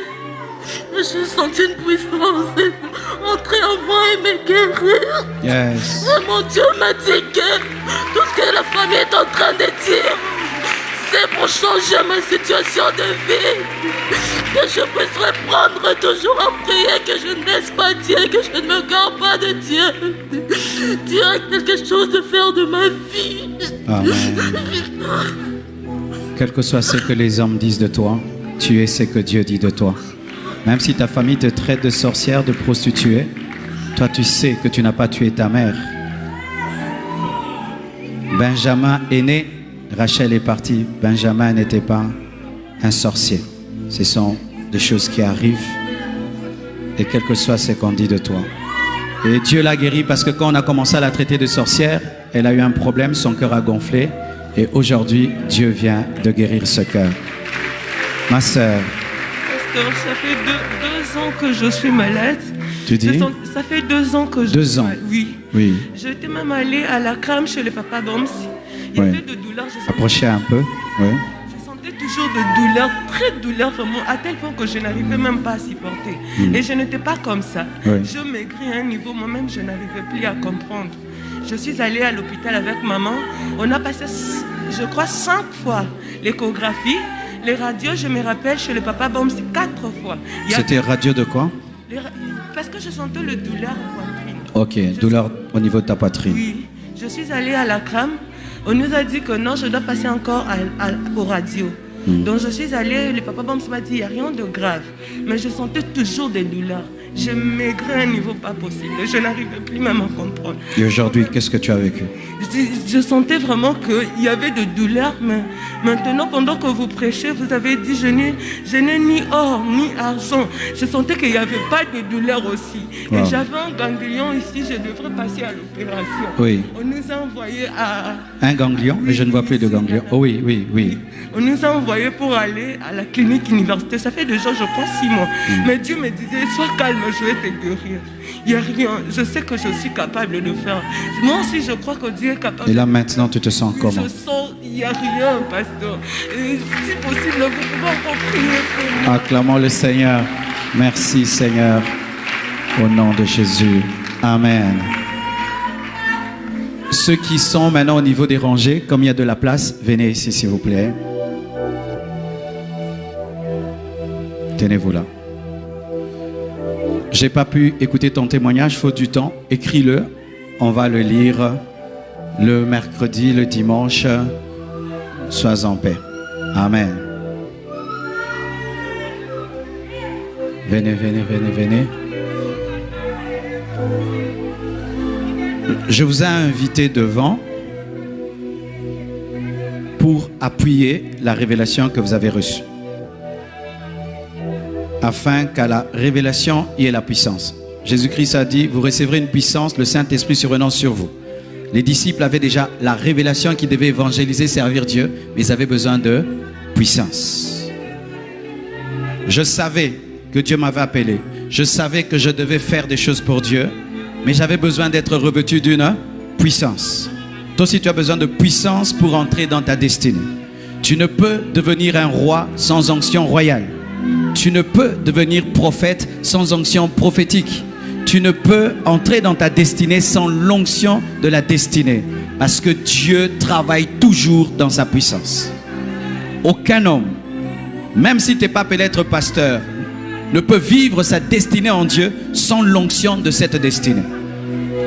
J'ai senti une puissance entrer en moi et me guérir. Yes. Et mon Dieu m'a dit que tout ce que la famille est en train de dire, c'est pour changer ma situation de vie. Que je puisse reprendre toujours à prier, que je ne laisse pas Dieu, que je ne me garde pas de Dieu. Dieu a quelque chose de faire de ma vie. Amen. Quel que soit ce que les hommes disent de toi, tu es ce que Dieu dit de toi. Même si ta famille te traite de sorcière, de prostituée, toi tu sais que tu n'as pas tué ta mère. Benjamin est né, Rachel est partie. Benjamin n'était pas un sorcier. Ce sont des choses qui arrivent. Et quel que soit ce qu'on dit de toi. Et Dieu l'a guérie parce que quand on a commencé à la traiter de sorcière, elle a eu un problème, son cœur a gonflé. Et aujourd'hui, Dieu vient de guérir ce cœur. Ma sœur. Pasteur, ça fait deux ans que je suis malade. Tu dis? Ça fait 2 ans que je 2 suis ans. malade. Oui. Oui. J'étais même allée à la crème chez le papa Boms. Il y avait de douleurs. Approchez un peu. Oui. Je sentais toujours de douleurs, très douleurs vraiment, à tel point que je n'arrivais même pas à supporter. Et je n'étais pas comme ça. Oui. Je maigris à un niveau, moi-même, je n'arrivais plus à comprendre. Je suis allée à l'hôpital avec maman. On a passé, je crois, 5 fois l'échographie. Les radios, je me rappelle, chez le papa Boms, 4 fois. C'était radio de quoi? Parce que je sentais le douleur en Ok, poitrine. douleur au niveau de ta poitrine. Oui, je suis allée à la crème. On nous a dit que non, je dois passer encore aux radios. Donc je suis allée, le papa Boms m'a dit, il n'y a rien de grave. Mais je sentais toujours des douleurs. Je maigrais à un niveau pas possible. Je n'arrivais plus même à comprendre. Et aujourd'hui, qu'est-ce que tu as vécu? Je sentais vraiment qu'il y avait de douleurs, mais maintenant, pendant que vous prêchez, vous avez dit, je n'ai ni or, ni argent. Je sentais qu'il n'y avait pas de douleur aussi. Wow. Et j'avais un ganglion ici, je devrais passer à l'opération. Oui. On nous a envoyé à... Un ganglion? Mais je ne vois plus de ganglion. Oh oui, oui, oui. On nous a envoyés pour aller à la clinique université. Ça fait déjà, je crois, 6 mois. Mais Dieu me disait, sois calme, je vais te guérir. Il n'y a rien. Je sais que je suis capable de faire. Moi aussi, je crois que Dieu est capable. Et là, maintenant, tu te sens comment? Je sens, il n'y a rien, pasteur. Et si possible, vous pouvez encore prier pour moi. Acclamons le Seigneur. Merci, Seigneur. Au nom de Jésus. Amen. Ceux qui sont maintenant au niveau des rangées, comme il y a de la place, venez ici, s'il vous plaît. Tenez-vous là. J'ai pas pu écouter ton témoignage, faute du temps. Écris-le. On va le lire le mercredi, le dimanche. Sois en paix. Amen. Venez, venez, venez, venez. Je vous ai invité devant pour appuyer la révélation que vous avez reçue. Afin qu'à la révélation, il y ait la puissance. Jésus-Christ a dit, vous recevrez une puissance, le Saint-Esprit survenant sur vous. Les disciples avaient déjà la révélation qu'ils devaient évangéliser, servir Dieu, mais ils avaient besoin de puissance. Je savais que Dieu m'avait appelé. Je savais que je devais faire des choses pour Dieu, mais j'avais besoin d'être revêtu d'une puissance. Toi aussi, tu as besoin de puissance pour entrer dans ta destinée. Tu ne peux devenir un roi sans onction royale. Tu ne peux devenir prophète sans onction prophétique. Tu ne peux entrer dans ta destinée sans l'onction de la destinée. Parce que Dieu travaille toujours dans sa puissance. Aucun homme, même si tu n'es pas appelé être pasteur, ne peut vivre sa destinée en Dieu sans l'onction de cette destinée.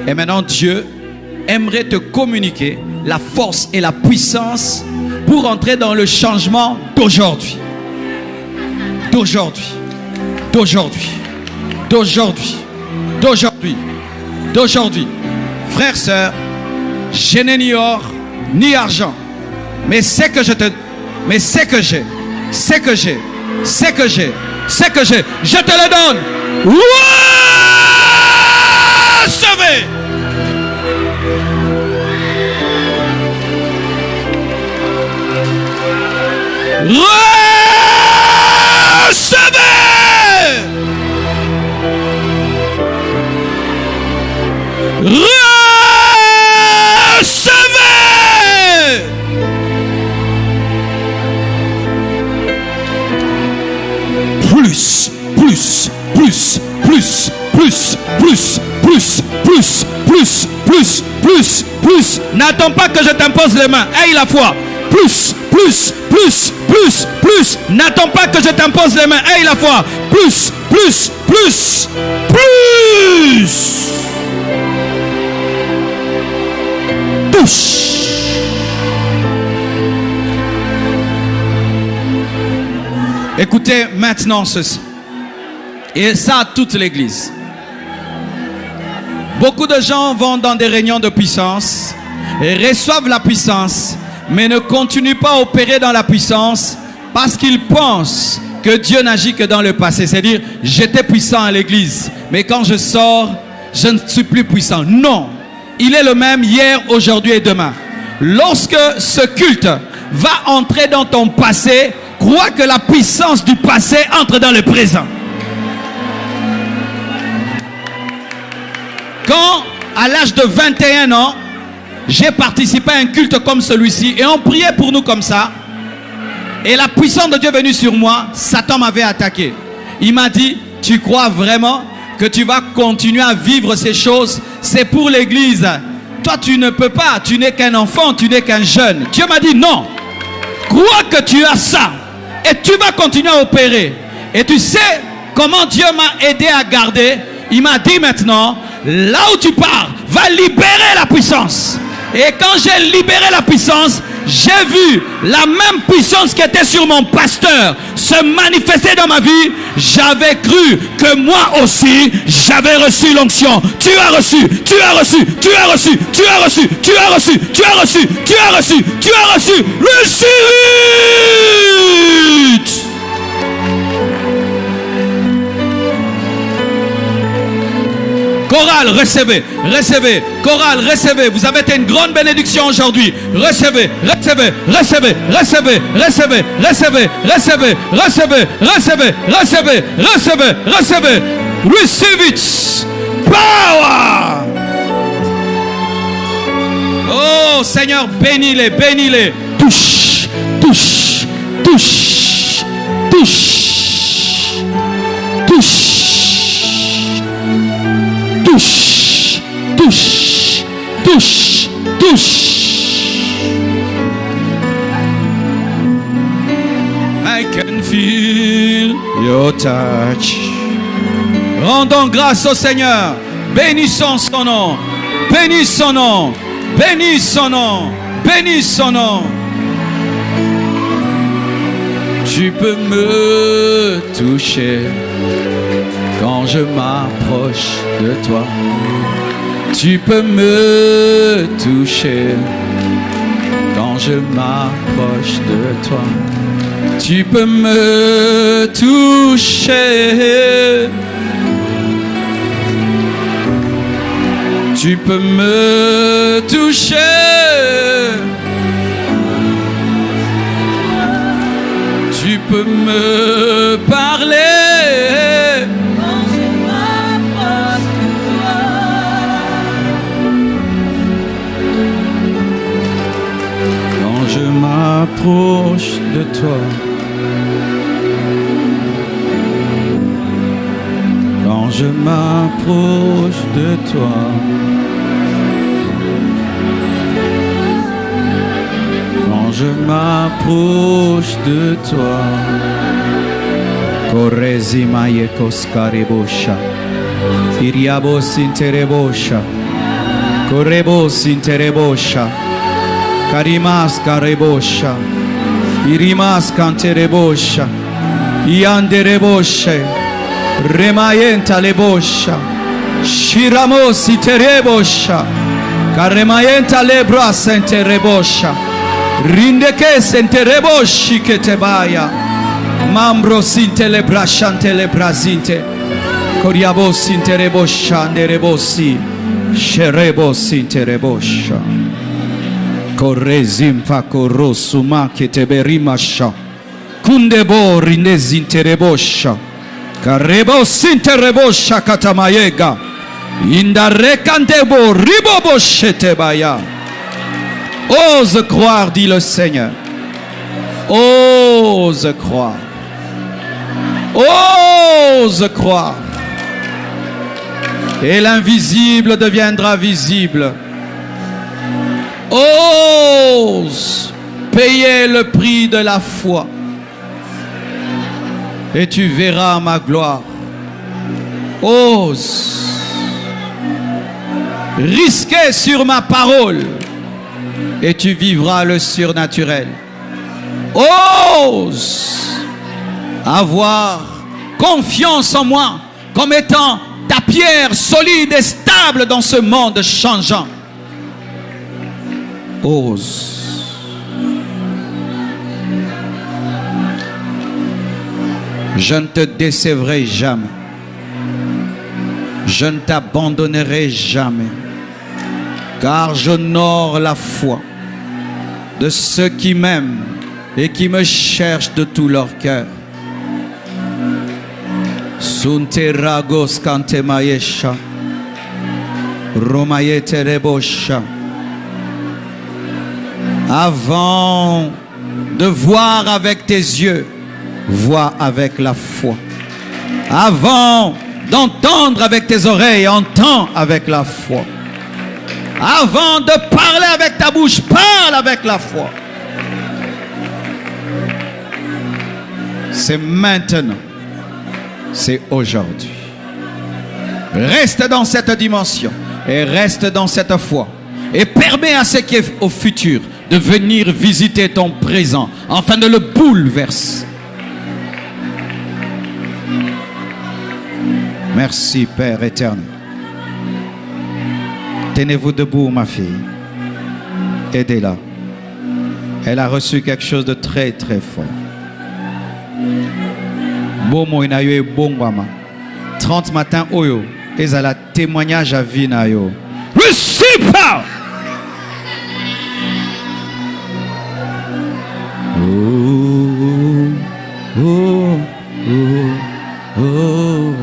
Et maintenant, Dieu aimerait te communiquer la force et la puissance pour entrer dans le changement d'aujourd'hui. D'aujourd'hui. D'aujourd'hui. D'aujourd'hui. D'aujourd'hui. D'aujourd'hui. Frères, sœurs, je n'ai ni or ni argent, mais c'est que je te... Mais c'est que j'ai. C'est que j'ai. C'est que j'ai. C'est que j'ai. Je te le donne. Recevez. Plus, plus, plus, plus, plus, plus, plus, plus, plus, plus, plus, plus. N'attends pas que je t'impose les mains. Aie la foi. Plus, plus, plus, plus, plus. N'attends pas que je t'impose les mains. Aie la foi. Plus, plus, plus, plus. Touche. Écoutez maintenant ceci. Et ça à toute l'église. Beaucoup de gens vont dans des réunions de puissance et reçoivent la puissance, mais ne continuent pas à opérer dans la puissance parce qu'ils pensent que Dieu n'agit que dans le passé. C'est-à-dire, j'étais puissant à l'église, mais quand je sors, je ne suis plus puissant. Non, il est le même hier, aujourd'hui et demain. Lorsque ce culte va entrer dans ton passé, crois que la puissance du passé entre dans le présent. Quand, à l'âge de 21 ans, j'ai participé à un culte comme celui-ci et on priait pour nous comme ça, et la puissance de Dieu est venue sur moi, Satan m'avait attaqué. Il m'a dit, tu crois vraiment que tu vas continuer à vivre ces choses? C'est pour l'église. Toi, tu ne peux pas, tu n'es qu'un enfant, tu n'es qu'un jeune. Dieu m'a dit, non, crois que tu as ça. Et tu vas continuer à opérer. Et tu sais comment Dieu m'a aidé à garder? Il m'a dit maintenant, là où tu pars, va libérer la puissance. Et quand j'ai libéré la puissance, j'ai vu la même puissance qui était sur mon pasteur se manifester dans ma vie. J'avais cru que moi aussi, j'avais reçu l'onction. Tu as reçu, tu as reçu, tu as reçu, tu as reçu, tu as reçu, tu as reçu, tu as reçu, tu as reçu. Receive it. Chorale, recevez, recevez. Chorale, recevez. Vous avez été une grande bénédiction aujourd'hui. Recevez, recevez, recevez, recevez, recevez, recevez, recevez, recevez, recevez, recevez, recevez, recevez. Receive it. Power. Oh Seigneur, bénis-les, bénis-les. Touche, touche, touche, touche, touche. Touche, touche, touche, touche. I can feel your touch. Rendons grâce au Seigneur. Bénissons son nom. Bénissons son nom. Bénissons son nom. Bénissons son nom. Tu peux me toucher quand je m'approche de toi. Tu peux me toucher quand je m'approche de toi. Tu peux me toucher. Tu peux me toucher. Tu peux me parler. Quand je m'approche de toi. Quand je m'approche de toi. Quand je m'approche de toi. Korezima yekos karebosha. Iriabos interebosha. Korebos interebosha. Karimas karebosha. Irimas kanterebosha. Iandereboshe. Remayenta lebosha. Shiramos iterebosha. Karemayenta lebra senterebosha. Rindeke sentereboshi ketebaya. Mambro sinte lebra shante lebra zinte. Koriabos interebosha nerebosi. Sherebos interebosha. Korezim fa korosuma keteberimasha. Kundebo rindez interebosha. Karebos interebosha katamayega. Indarekantebo riboboshetebaya. Ose croire, dit le Seigneur. Ose croire. Ose croire. Et l'invisible deviendra visible. Ose payer le prix de la foi. Et tu verras ma gloire. Ose risquer sur ma parole. Et tu vivras le surnaturel. Ose avoir confiance en moi comme étant ta pierre solide et stable dans ce monde changeant. Ose. Je ne te décevrai jamais. Je ne t'abandonnerai jamais. Car j'honore la foi de ceux qui m'aiment et qui me cherchent de tout leur cœur. Sunteragos kantemayesha. Romayeterebosha. Avant de voir avec tes yeux, vois avec la foi. Avant d'entendre avec tes oreilles, entends avec la foi. Avant de parler avec ta bouche, parle avec la foi. C'est maintenant. C'est aujourd'hui. Reste dans cette dimension et reste dans cette foi. Et permets à ce qui est au futur de venir visiter ton présent afin de le bouleverser. Merci Père éternel. Tenez-vous debout ma fille. Aidez-la. Elle a reçu quelque chose de très très fort. Bomo inayo bongwama. 30 matins oyo. Ezala témoignage à vie na yo. Receive power. Oh, oh, oh, oh.